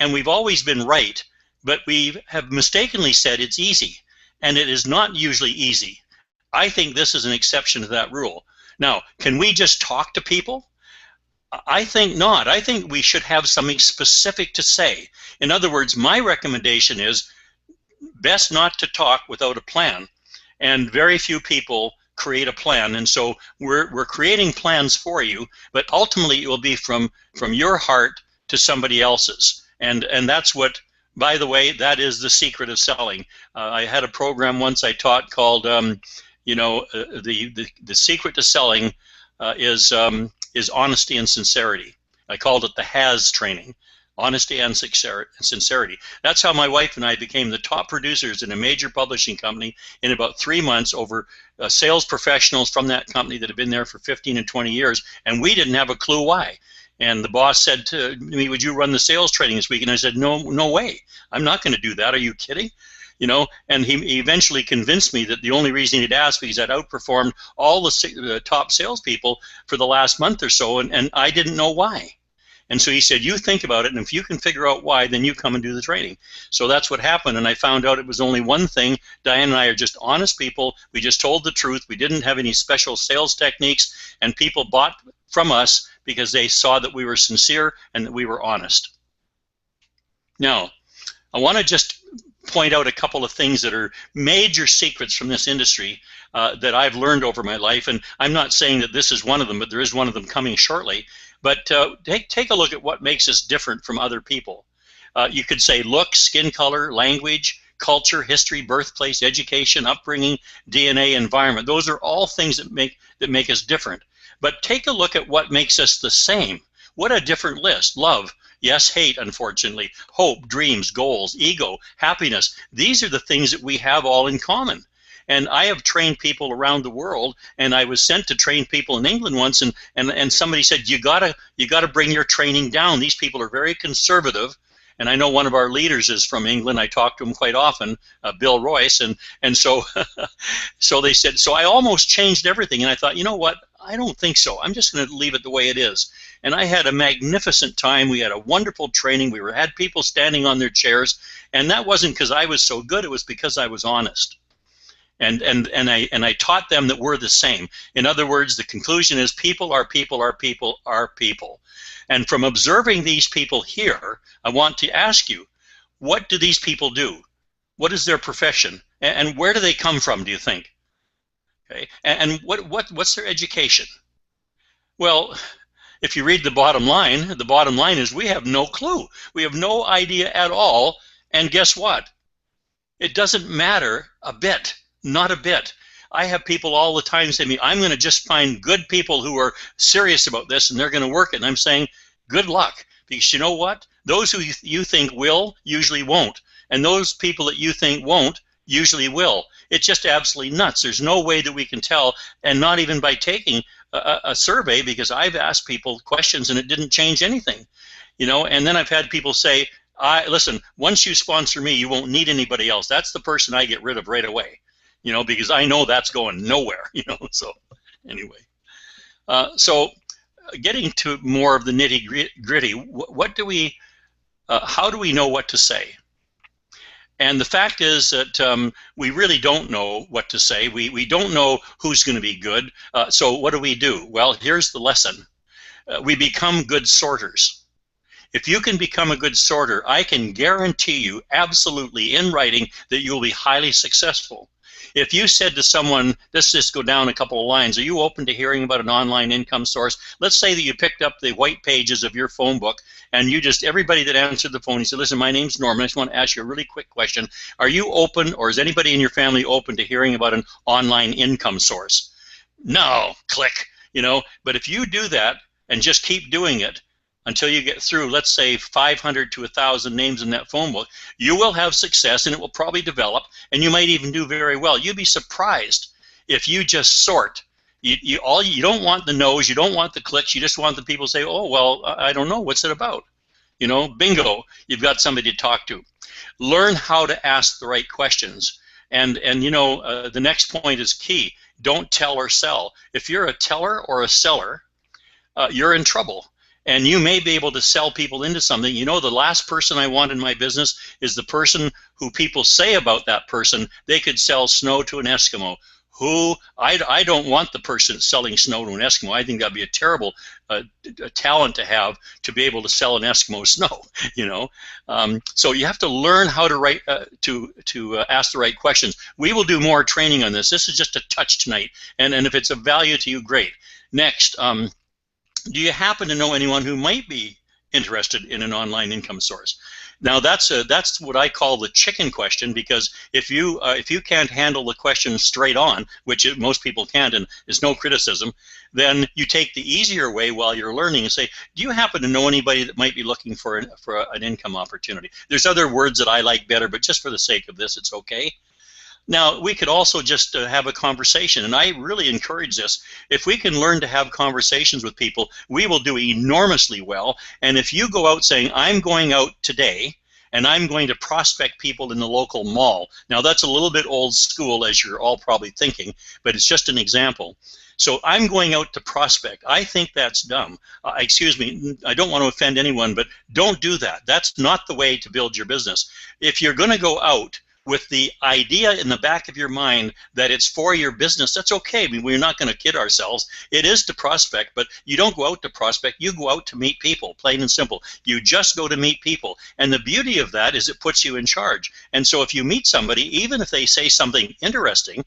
and we've always been right, but we have mistakenly said it's easy, and it is not usually easy. I think this is an exception to that rule. Now, can we just talk to people? I think not. I think we should have something specific to say. In other words, my recommendation is best not to talk without a plan. and very few people create a plan. And so we're creating plans for you, but ultimately it will be from your heart to somebody else's. And that's what, by the way, that is the secret of selling. I had a program once I taught called, the secret to selling is honesty and sincerity. I called it the HAS training. Honesty and sincerity. That's how my wife and I became the top producers in a major publishing company in about 3 months over sales professionals from that company that had been there for 15 and 20 years, and we didn't have a clue why. And the boss said to me, "Would you run the sales training this week?" And I said, no way. I'm not going to do that. Are you kidding? And he eventually convinced me that the only reason he'd asked because I'd outperformed all the top salespeople for the last month or so, and I didn't know why. And so he said, you think about it, and if you can figure out why, then you come and do the training. So that's what happened, and I found out it was only one thing. Diane and I are just honest people. We just told the truth. We didn't have any special sales techniques, and people bought from us because they saw that we were sincere and that we were honest. Now, I want to just point out a couple of things that are major secrets from this industry that I've learned over my life, and I'm not saying that this is one of them, but there is one of them coming shortly. But take a look at what makes us different from other people. You could say look, skin color, language, culture, history, birthplace, education, upbringing, DNA, environment. Those are all things that make us different. But take a look at what makes us the same. What a different list. Love, yes, hate, unfortunately, hope, dreams, goals, ego, happiness. These are the things that we have all in common. And I have trained people around the world, and I was sent to train people in England once, and somebody said, you gotta bring your training down. These people are very conservative. And I know one of our leaders is from England. I talk to him quite often, Bill Royce, and so so they said, so I almost changed everything, and I thought, you know what, I don't think so. I'm just going to leave it the way it is. And I had a magnificent time. We had a wonderful training. We had people standing on their chairs, and that wasn't because I was so good. It was because I was honest. And I taught them that we're the same. In other words, the conclusion is people are people are people are people. And from observing these people here, I want to ask you, what do these people do? What is their profession? And where do they come from, do you think? Okay. And what's their education? Well, if you read the bottom line is we have no clue. We have no idea at all. And guess what? It doesn't matter a bit. Not a bit. I have people all the time say to me, I'm going to just find good people who are serious about this and they're going to work it. And I'm saying, good luck. Because you know what? Those who you think will usually won't. And those people that you think won't usually will. It's just absolutely nuts. There's no way that we can tell, and not even by taking a survey, because I've asked people questions and it didn't change anything. And then I've had people say, listen, once you sponsor me, you won't need anybody else. That's the person I get rid of right away. Because I know that's going nowhere, so anyway. So getting to more of the nitty-gritty, how do we know what to say? And the fact is that we really don't know what to say. We don't know who's going to be good. So what do? Well, here's the lesson. We become good sorters. If you can become a good sorter, I can guarantee you absolutely in writing that you'll be highly successful. If you said to someone, let's just go down a couple of lines, are you open to hearing about an online income source? Let's say that you picked up the white pages of your phone book and everybody that answered the phone, you said, listen, my name's Norman, I just want to ask you a really quick question. Are you open, or is anybody in your family open to hearing about an online income source? No, click, But if you do that and just keep doing it, until you get through, let's say, 500 to 1,000 names in that phone book, you will have success, and it will probably develop, and you might even do very well. You'd be surprised if you just sort. You don't want the no's, you don't want the clicks, you just want the people to say, oh, well, I don't know, what's it about? Bingo, you've got somebody to talk to. Learn how to ask the right questions. And the next point is key. Don't tell or sell. If you're a teller or a seller, you're in trouble. And you may be able to sell people into something. The last person I want in my business is the person who people say about that person, they could sell snow to an Eskimo. I don't want the person selling snow to an Eskimo. I think that'd be a terrible talent to have, to be able to sell an Eskimo snow. So you have to learn how to write to ask the right questions. We will do more training on this. This is just a touch tonight, and if it's of value to you, great. Next, do you happen to know anyone who might be interested in an online income source? Now that's what I call the chicken question, because if you can't handle the question straight on, which most people can't, and there's no criticism, then you take the easier way while you're learning and say, do you happen to know anybody that might be looking for an income opportunity? There's other words that I like better, but just for the sake of this, it's okay. Now, we could also just have a conversation, and I really encourage this. If we can learn to have conversations with people, we will do enormously well. And if you go out saying, I'm going out today, and I'm going to prospect people in the local mall. Now, that's a little bit old school, as you're all probably thinking, but it's just an example. So I'm going out to prospect. I think that's dumb. Excuse me, I don't want to offend anyone, but don't do that. That's not the way to build your business. If you're going to go out with the idea in the back of your mind that it's for your business, that's okay. I mean, we're not going to kid ourselves. It is to prospect, but you don't go out to prospect. You go out to meet people, plain and simple. You just go to meet people. And the beauty of that is it puts you in charge. And so if you meet somebody, even if they say something interesting,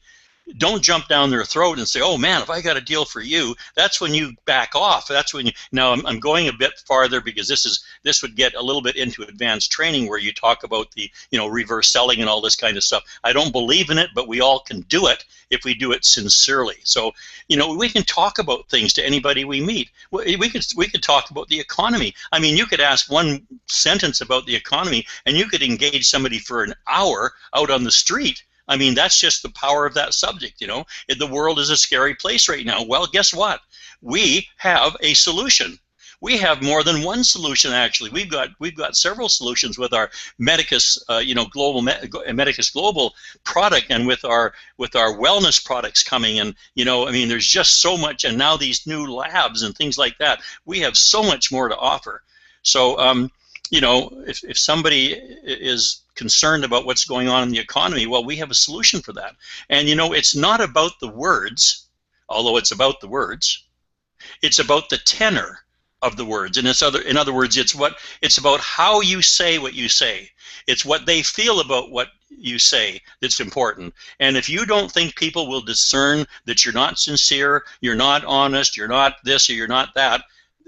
don't jump down their throat and say, oh man, if I got a deal for you. That's when you back off. That's when you, now I'm going a bit farther, because this would get a little bit into advanced training where you talk about the reverse selling and all this kind of stuff. I don't believe in it, but we all can do it if we do it sincerely. So we can talk about things to anybody we meet. We could talk about the economy. I mean, you could ask one sentence about the economy and you could engage somebody for an hour out on the street. I mean, that's just the power of that subject, The world is a scary place right now. Well, guess what? We have a solution. We have more than one solution, actually. We've got several solutions with our Medicus, Medicus Global product, and with our wellness products coming. And I mean, there's just so much. And now these new labs and things like that. We have so much more to offer. So, if somebody is concerned about what's going on in the economy, well, we have a solution for that. And it's not about the words, although it's about the words. It's about the tenor of the words. And in other words, it's about how you say what you say. It's what they feel about what you say that's important. And if you don't think people will discern that you're not sincere, you're not honest, you're not this or you're not that,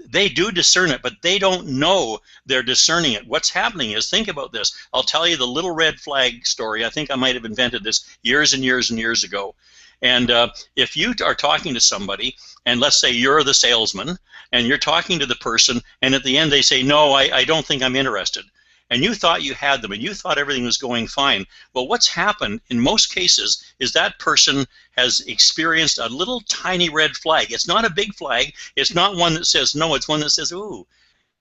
they do discern it, but they don't know they're discerning it. What's happening is, think about this. I'll tell you the little red flag story. I think I might have invented this years and years and years ago. And if you are talking to somebody, and let's say you're the salesman, and you're talking to the person, and at the end they say, no, I don't think I'm interested. And you thought you had them, and you thought everything was going fine. Well, what's happened in most cases is that person has experienced a little tiny red flag. It's not a big flag. It's not one that says no. It's one that says, ooh,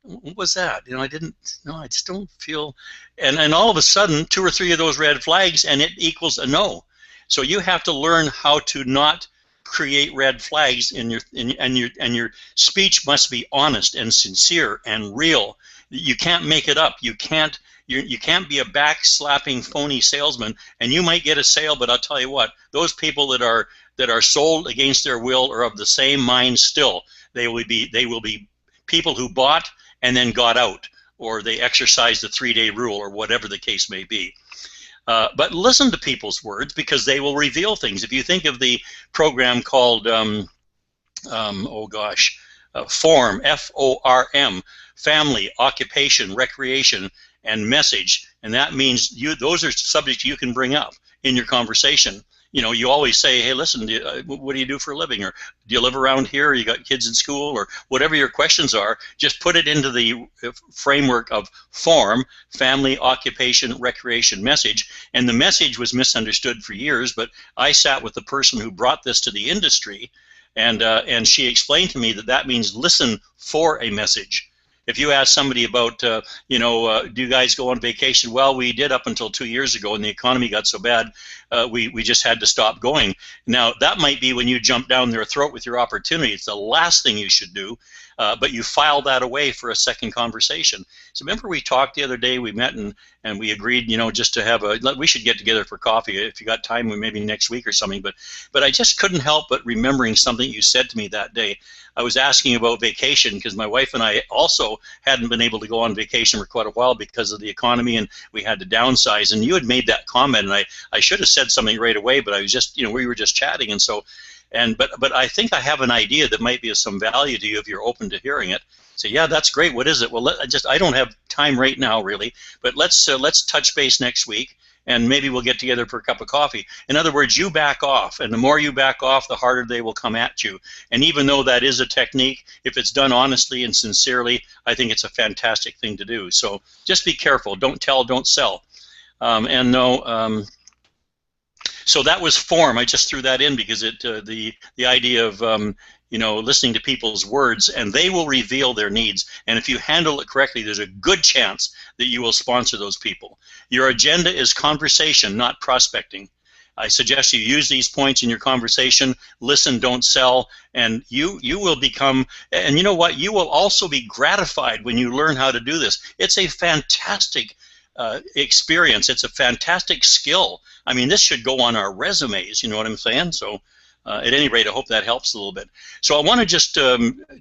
what was that? I just don't feel. And all of a sudden, 2 or 3 of those red flags, and it equals a no. So you have to learn how to not create red flags and your speech must be honest and sincere and real. You can't make it up. You can't be a backslapping phony salesman, and you might get a sale, but I'll tell you what, those people that are sold against their will are of the same mind still. They will be people who bought and then got out, or they exercised the 3-day rule, or whatever the case may be. But listen to people's words, because they will reveal things. If you think of the program called FORM, F-O-R-M, family, occupation, recreation, and message, and that means those are subjects you can bring up in your conversation. You always say, hey, listen, what do you do for a living? Or do you live around here? Or you got kids in school? Or whatever your questions are, just put it into the framework of FORM, family, occupation, recreation, message. And the message was misunderstood for years, but I sat with the person who brought this to the industry, and she explained to me that means listen for a message. If you ask somebody about, do you guys go on vacation? Well, we did up until 2 years ago, and the economy got so bad. we just had to stop going. Now, that might be when you jump down their throat with your opportunity. It's the last thing you should do, but you file that away for a second conversation. So remember we talked the other day, we met and we agreed, just to have we should get together for coffee. If you got time, maybe next week or something. But I just couldn't help but remembering something you said to me that day. I was asking about vacation because my wife and I also hadn't been able to go on vacation for quite a while because of the economy, and we had to downsize. And you had made that comment, and I should have said something right away, but I was just, we were just chatting, and so, but I think I have an idea that might be of some value to you if you're open to hearing it. So yeah, that's great. What is it? Well, I don't have time right now, really, but let's touch base next week. And maybe we'll get together for a cup of coffee. In other words, you back off, and the more you back off, the harder they will come at you. And even though that is a technique, if it's done honestly and sincerely, I think it's a fantastic thing to do. So just be careful. Don't tell, don't sell. So that was form. I just threw that in because the idea of listening to people's words, and they will reveal their needs. And if you handle it correctly, there's a good chance that you will sponsor those people. Your agenda is conversation, not prospecting. I suggest you use these points in your conversation. Listen, don't sell, and you will become. And you know what? You will also be gratified when you learn how to do this. It's a fantastic experience. It's a fantastic skill. I mean, this should go on our resumes. You know what I'm saying? So. At any rate, I hope that helps a little bit. So I want to just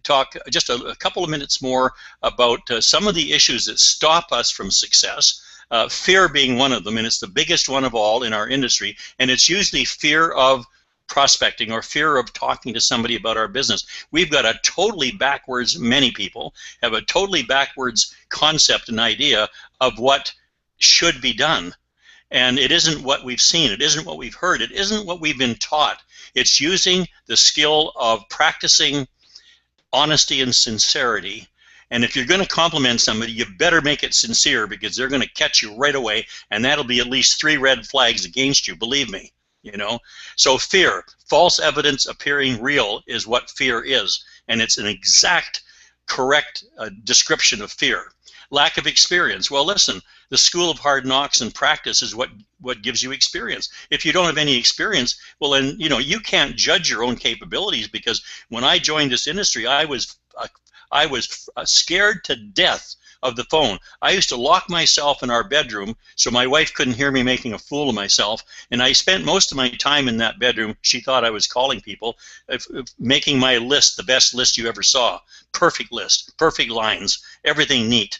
talk just a couple of minutes more about some of the issues that stop us from success, fear being one of them, and it's the biggest one of all in our industry, and it's usually fear of prospecting or fear of talking to somebody about our business. We've got a totally backwards, many people have a totally backwards concept and idea of what should be done. And it isn't what we've seen, it isn't what we've heard, it isn't what we've been taught. It's using the skill of practicing honesty and sincerity. And if you're going to compliment somebody, you better make it sincere, because they're going to catch you right away, and that'll be at least 3 red flags against you, believe me. So fear, false evidence appearing real, is what fear is, and it's an exact, correct description of fear. Lack of experience. Well, listen, the school of hard knocks and practice is what gives you experience. If you don't have any experience, well then, you can't judge your own capabilities, because when I joined this industry, I was scared to death of the phone. I used to lock myself in our bedroom so my wife couldn't hear me making a fool of myself, and I spent most of my time in that bedroom. She thought I was calling people, making my list the best list you ever saw. Perfect list, perfect lines, everything neat.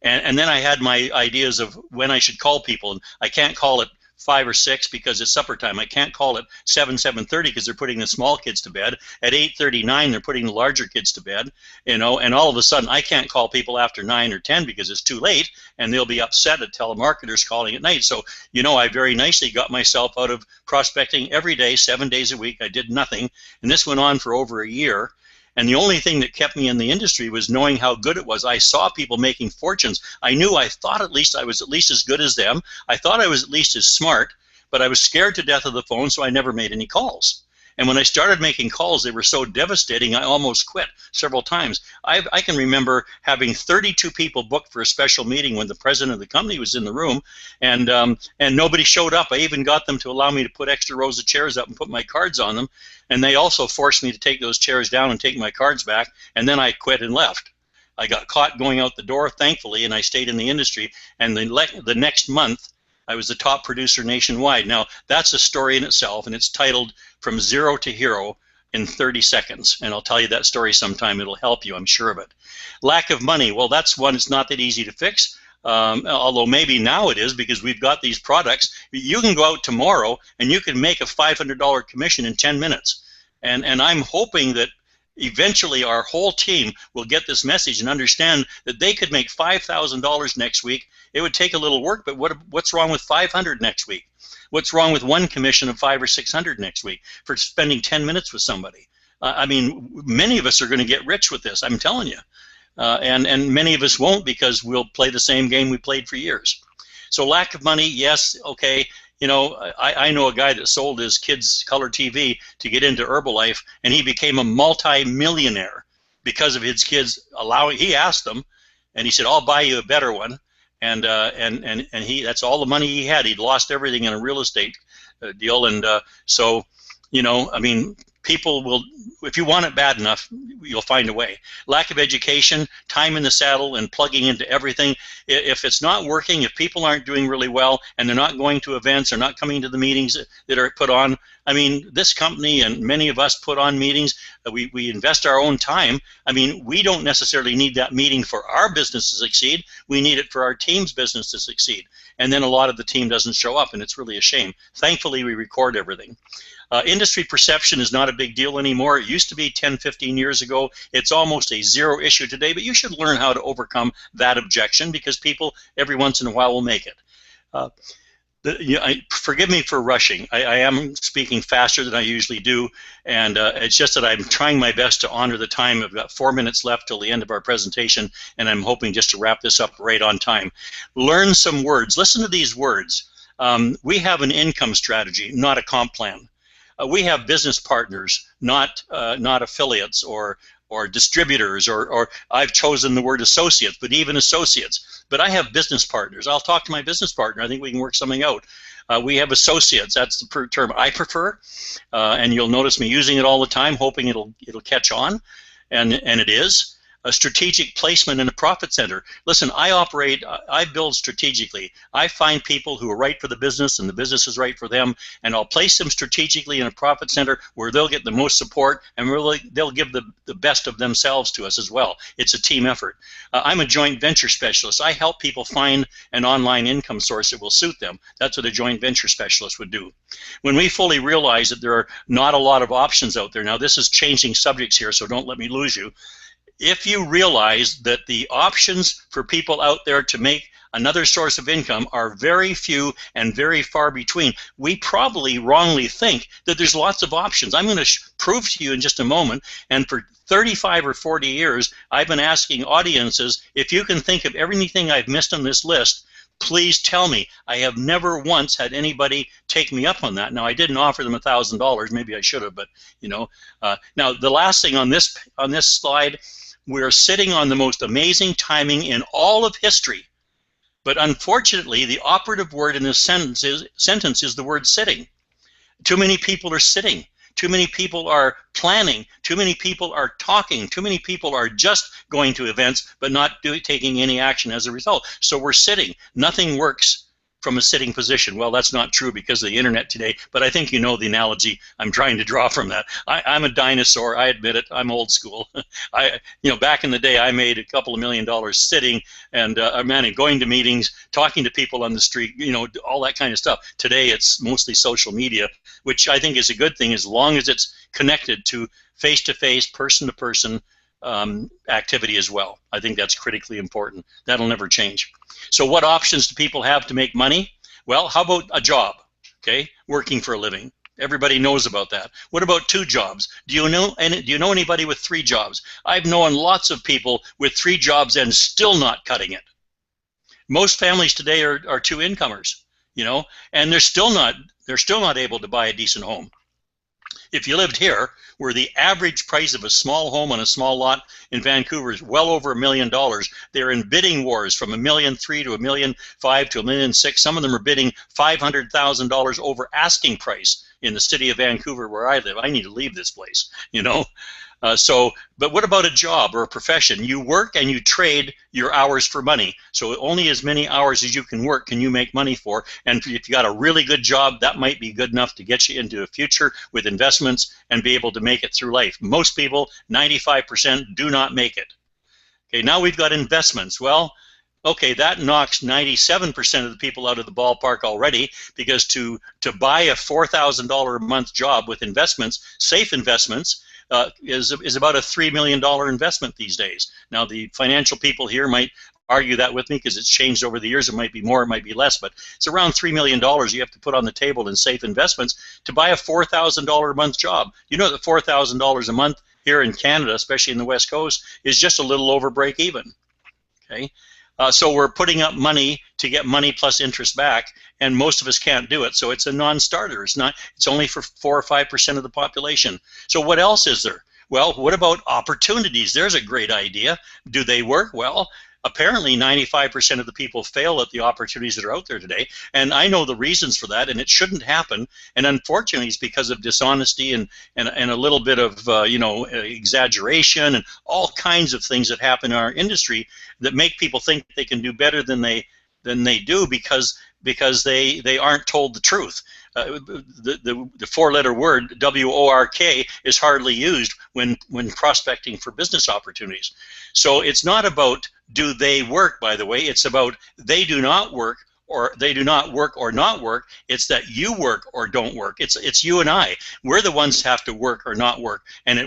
And then I had my ideas of when I should call people, and I can't call it 5 or 6 because it's supper time. I can't call it 7:30 because they're putting the small kids to bed. At 8:39 they're putting the larger kids to bed. And all of a sudden I can't call people after 9 or 10 because it's too late, and they'll be upset at telemarketers calling at night. So I very nicely got myself out of prospecting every day, 7 days a week. I did nothing, and this went on for over a year. And the only thing that kept me in the industry was knowing how good it was. I saw people making fortunes. I thought at least I was at least as good as them. I thought I was at least as smart, but I was scared to death of the phone, so I never made any calls. And when I started making calls, they were so devastating, I almost quit several times. I can remember having 32 people booked for a special meeting when the president of the company was in the room, and nobody showed up. I even got them to allow me to put extra rows of chairs up and put my cards on them, and they also forced me to take those chairs down and take my cards back, and then I quit and left. I got caught going out the door, thankfully, and I stayed in the industry, and the next month, I was the top producer nationwide. Now, that's a story in itself, and it's titled From Zero to Hero in 30 Seconds. And I'll tell you that story sometime. It'll help you, I'm sure of it. Lack of money. Well, that's one. It's not that easy to fix, although maybe now it is, because we've got these products. You can go out tomorrow, and you can make a $500 commission in 10 minutes. And I'm hoping that eventually our whole team will get this message and understand that they could make $5,000 next week. It would take a little work, but what's wrong with 500 next week? What's wrong with one commission of 500 or 600 next week for spending 10 minutes with somebody? I mean, many of us are going to get rich with this, I'm telling you. And many of us won't, because we'll play the same game we played for years. So lack of money, yes, okay. I know a guy that sold his kids' color TV to get into Herbalife, and he became a multi-millionaire because of his kids he asked them, and he said, I'll buy you a better one. And that's all the money he had. He'd lost everything in a real estate deal. And so, you know, I mean, people will, if you want it bad enough, you'll find a way. Lack of education, time in the saddle, and plugging into everything. If it's not working, if people aren't doing really well, and they're not going to events or not coming to the meetings that are put on, I mean, this company and many of us put on meetings. We invest our own time. I mean, we don't necessarily need that meeting for our business to succeed. We need it for our team's business to succeed. And then a lot of the team doesn't show up, and it's really a shame. Thankfully, we record everything. Industry perception is not a big deal anymore. It used to be 10, 15 years ago. It's almost a zero issue today, but you should learn how to overcome that objection, because people every once in a while will make it. Forgive me for rushing. I am speaking faster than I usually do, and it's just that I'm trying my best to honor the time. I've got 4 minutes left till the end of our presentation, and I'm hoping just to wrap this up right on time. Learn some words. Listen to these words. We have an income strategy, not a comp plan. We have business partners, not affiliates or distributors, or I've chosen the word associates, but even associates. But I have business partners. I'll talk to my business partner. I think we can work something out. We have associates. That's the term I prefer, and you'll notice me using it all the time, hoping it'll catch on, and it is. A strategic placement in a profit center. Listen, I build strategically. I find people who are right for the business and the business is right for them, and I'll place them strategically in a profit center where they'll get the most support, and really they'll give the best of themselves to us as well. It's a team effort. I'm a joint venture specialist. I help people find an online income source that will suit them. That's what a joint venture specialist would do. When we fully realize that there are not a lot of options out there, now this is changing subjects here, so don't let me lose you. If you realize that the options for people out there to make another source of income are very few and very far between, we probably wrongly think that there's lots of options. I'm going to prove to you in just a moment, and for 35 or 40 years, I've been asking audiences, if you can think of everything I've missed on this list, please tell me. I have never once had anybody take me up on that. Now, I didn't offer them $1,000. Maybe I should have, but you know. Now, the last thing on this slide, we're sitting on the most amazing timing in all of history. But unfortunately, the operative word in this sentence is the word sitting. Too many people are sitting. Too many people are planning. Too many people are talking. Too many people are just going to events but not taking any action as a result. So we're sitting. Nothing works from a sitting position. Well, that's not true because of the internet today, but I think you know the analogy I'm trying to draw from that. I'm a dinosaur. I admit it. I'm old school. Back in the day, I made a couple of $1 million sitting and going to meetings, talking to people on the street, all that kind of stuff. Today, it's mostly social media, which I think is a good thing as long as it's connected to face-to-face, person-to-person activity as well. I think that's critically important. That'll never change. So what options do people have to make money? Well, how about a job, okay? Working for a living. Everybody knows about that. What about 2 jobs? Do you know anybody with 3 jobs? I've known lots of people with 3 jobs and still not cutting it. Most families today are 2-incomers, and they're still not able to buy a decent home. If you lived here, where the average price of a small home on a small lot in Vancouver is well over $1 million, they're in bidding wars from $1.3 million to $1.5 million to $1.6 million. Some of them are bidding $500,000 over asking price in the city of Vancouver where I live. I need to leave this place, But what about a job or a profession? You work and you trade your hours for money. So only as many hours as you can work can you make money for. And if you got a really good job, that might be good enough to get you into a future with investments and be able to make it through life. Most people, 95%, do not make it. Okay, now we've got investments. Well, okay, that knocks 97% of the people out of the ballpark already, because to buy a $4,000 a month job with investments, safe investments, is about a $3 million investment these days. Now, the financial people here might argue that with me because it's changed over the years. It might be more, it might be less, but it's around $3 million you have to put on the table in safe investments to buy a $4,000 a month job. You know that $4,000 a month here in Canada, especially in the West Coast, is just a little over break even. Okay. So we're putting up money to get money plus interest back, and most of us can't do it. So it's a non-starter. It's only for 4 or 5% of the population. So what else is there? Well, what about opportunities? There's a great idea. Do they work? Well, apparently 95% of the people fail at the opportunities that are out there today, and I know the reasons for that, and it shouldn't happen. And unfortunately, it's because of dishonesty and a little bit of exaggeration and all kinds of things that happen in our industry that make people think they can do better than they do because they aren't told the truth. The four-letter word WORK is hardly used when prospecting for business opportunities. So it's not about do they work, by the way. It's about they do not work, or they do not work or not work. It's that you work or don't work. It's you and I. We're the ones who have to work or not work, and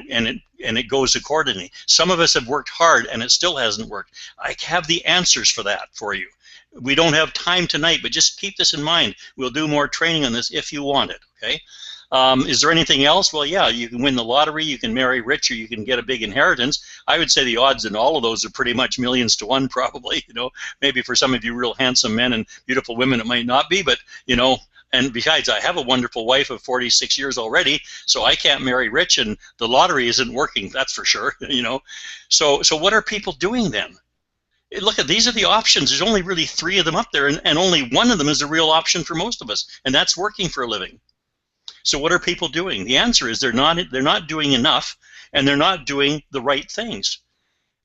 it goes accordingly. Some of us have worked hard and it still hasn't worked. I have the answers for that for you. We don't have time tonight, but just keep this in mind. We'll do more training on this if you want it, okay? Is there anything else? Well, yeah, you can win the lottery, you can marry rich, or you can get a big inheritance. I would say the odds in all of those are pretty much millions to one, probably. You know, maybe for some of you real handsome men and beautiful women it might not be, but, you know, and besides, I have a wonderful wife of 46 years already, so I can't marry rich, and the lottery isn't working, that's for sure, you know. So what are people doing then? Look, these are the options. There's only really 3 of them up there, and only one of them is a real option for most of us, and that's working for a living. So what are people doing? The answer is they're not doing enough, and they're not doing the right things.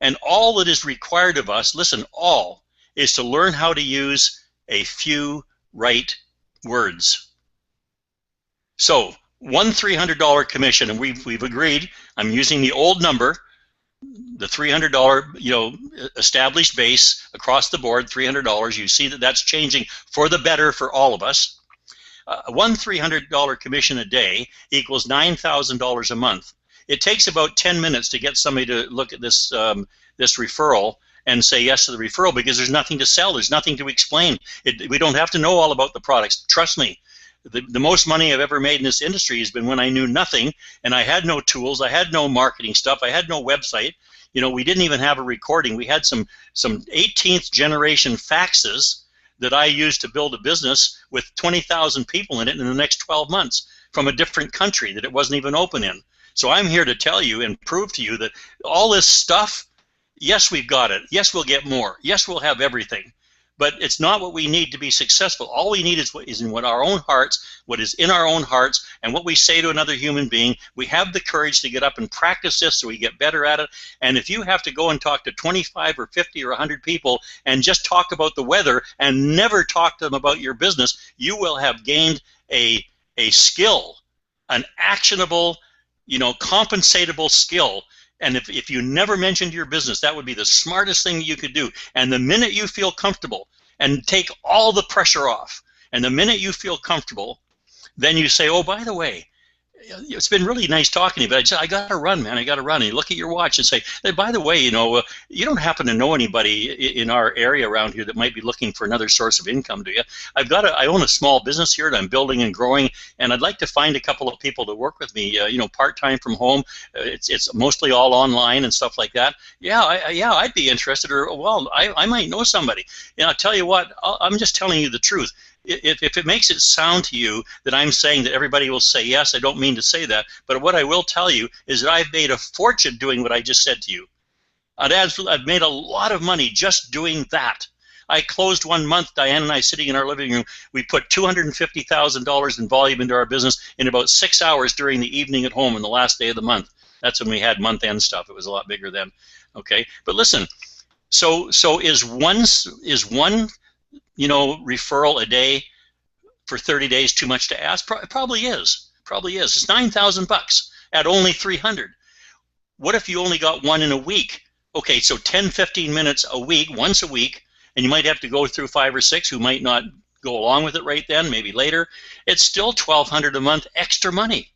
And all that is required of us, listen, all, is to learn how to use a few right words. So one $300 commission, and we've agreed. I'm using the old number. The $300, established base across the board, $300. You see that that's changing for the better for all of us. One $300 commission a day equals $9,000 a month. It takes about 10 minutes to get somebody to look at this this referral and say yes to the referral, because there's nothing to sell. There's nothing to explain. We don't have to know all about the products. Trust me. The most money I've ever made in this industry has been when I knew nothing, and I had no tools, I had no marketing stuff, I had no website. You know, we didn't even have a recording. We had some 18th generation faxes that I used to build a business with 20,000 people in it in the next 12 months from a different country that it wasn't even open in. So I'm here to tell you and prove to you that all this stuff, yes, we've got it. Yes, we'll get more. Yes, we'll have everything. But it's not what we need to be successful. All we need is what is in our own hearts, what is in our own hearts, and what we say to another human being. We have the courage to get up and practice this so we get better at it. And if you have to go and talk to 25 or 50 or 100 people and just talk about the weather and never talk to them about your business, you will have gained a skill, an actionable, compensatable skill. And if you never mentioned your business, that would be the smartest thing you could do. And the minute you feel comfortable and take all the pressure off, and the minute you feel comfortable, then you say, oh, by the way, it's been really nice talking to you, but I got to run, man. I got to run. And you look at your watch and say, hey, by the way, you don't happen to know anybody in our area around here that might be looking for another source of income, do you? I own a small business here that I'm building and growing, and I'd like to find a couple of people to work with me, part-time from home. It's mostly all online and stuff like that. Yeah, I'd be interested, or, well, I might know somebody. And I'll tell you what, I'm just telling you the truth. If it makes it sound to you that I'm saying that everybody will say yes, I don't mean to say that, but what I will tell you is that I've made a fortune doing what I just said to you. I've made a lot of money just doing that. I closed one month, Diane and I sitting in our living room, we put $250,000 in volume into our business in about 6 hours during the evening at home on the last day of the month. That's when we had month-end stuff. It was a lot bigger then. Okay, but listen, so is one referral a day for 30 days too much to ask? Probably is. Probably is. It's $9,000 at only 300. What if you only got one in a week? Okay, so 10, 15 minutes a week, once a week, and you might have to go through 5 or 6 who might not go along with it right then, maybe later. It's still $1,200 a month extra money.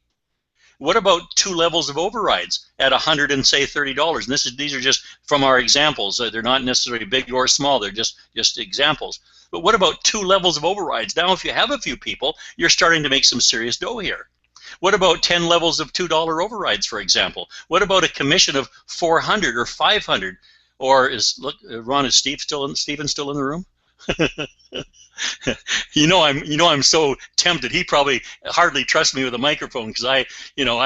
What about 2 levels of overrides at $100 and say $30? And these are just from our examples. They're not necessarily big or small. They're just examples. But what about 2 levels of overrides? Now, if you have a few people, you're starting to make some serious dough here. What about 10 levels of $2 overrides, for example? What about a commission of $400 or $500? Or Ron, is Steven still in the room? I'm so tempted. He probably hardly trusts me with a microphone because I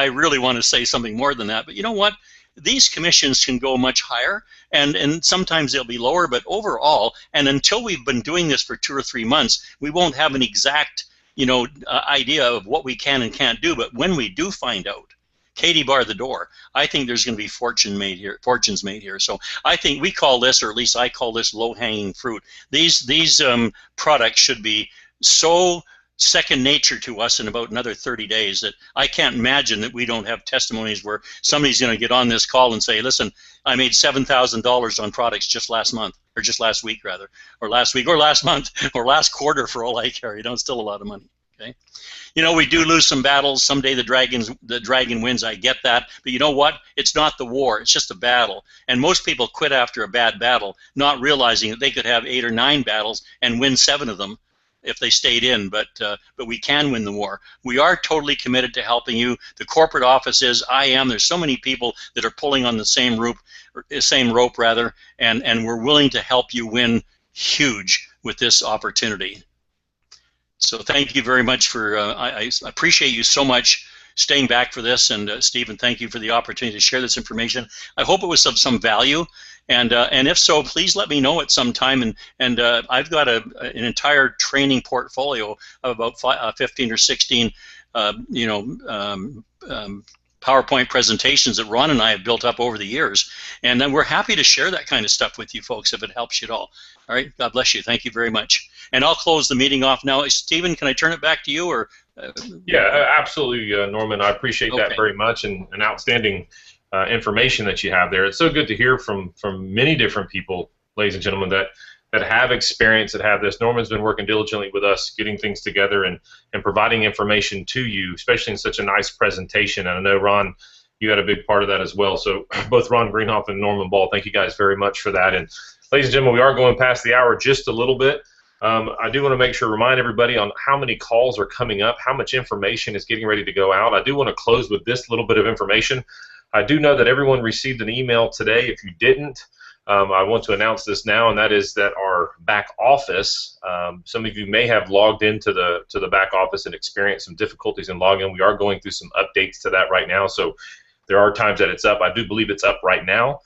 really want to say something more than that. But you know what? these commissions can go much higher, and sometimes they'll be lower, but overall, and until we've been doing this for 2 or 3 months, we won't have an exact idea of what we can and can't do. But when we do find out, Katie bar the door, I think there's going to be fortunes made here. So I think we call this, or at least I call this, low-hanging fruit. These products should be so second nature to us in about another 30 days that I can't imagine that we don't have testimonies where somebody's going to get on this call and say, listen, I made $7,000 on products just last month, or just last week rather, or last week, or last month, or last quarter, for all I care. It's still a lot of money. Okay, we do lose some battles. Someday the dragon wins. I get that, but you know what? It's not the war. It's just a battle. And most people quit after a bad battle, not realizing that they could have 8 or 9 battles and win 7 of them if they stayed in. But we can win the war. We are totally committed to helping you. The corporate office is. I am. There's so many people that are pulling on the same rope rather, and we're willing to help you win huge with this opportunity. So thank you very much for, I appreciate you so much staying back for this, and Stephen, thank you for the opportunity to share this information. I hope it was of some value, and if so, please let me know at some time, and I've got an entire training portfolio of about 15 or 16, PowerPoint presentations that Ron and I have built up over the years, and then we're happy to share that kind of stuff with you folks if it helps you at all. All right, God bless you. Thank you very much. And I'll close the meeting off now. Stephen, can I turn it back to you? Or Yeah, absolutely, Norman. I appreciate that very much, and an outstanding information that you have there. It's so good to hear from many different people, ladies and gentlemen, that have experience, that have this. Norman's been working diligently with us, getting things together and providing information to you, especially in such a nice presentation. And I know, Ron, you had a big part of that as well. So both Ron Greenhoff and Norman Ball, thank you guys very much for that. And ladies and gentlemen, we are going past the hour just a little bit. I do want to make sure, remind everybody on how many calls are coming up, how much information is getting ready to go out. I do want to close with this little bit of information. I do know that everyone received an email today. If you didn't, I want to announce this now, and that is that our back office, some of you may have logged into the back office and experienced some difficulties in logging. We are going through some updates to that right now, so there are times that it's up. I do believe it's up right now,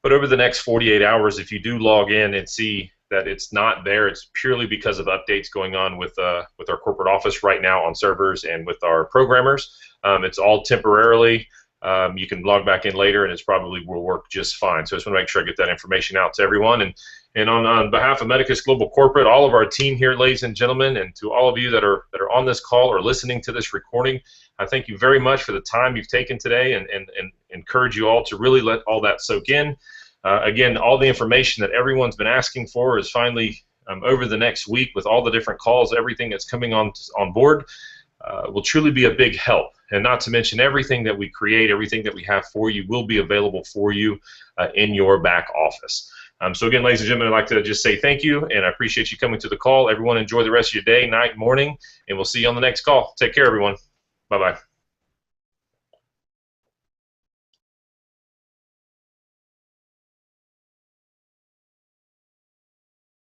but over the next 48 hours, if you do log in and see that it's not there, it's purely because of updates going on with our corporate office right now on servers and with our programmers. It's all temporarily. You can log back in later, and it's probably will work just fine. So I just want to make sure I get that information out to everyone. And on behalf of Medicus Global Corporate, all of our team here, ladies and gentlemen, and to all of you that are on this call or listening to this recording, I thank you very much for the time you've taken today, and encourage you all to really let all that soak in. Again, all the information that everyone's been asking for is finally over the next week, with all the different calls, everything that's coming on board, will truly be a big help. And not to mention, everything that we create, everything that we have for you will be available for you in your back office. So again, ladies and gentlemen, I'd like to just say thank you, and I appreciate you coming to the call. Everyone enjoy the rest of your day, night, morning, and we'll see you on the next call. Take care, everyone. Bye-bye.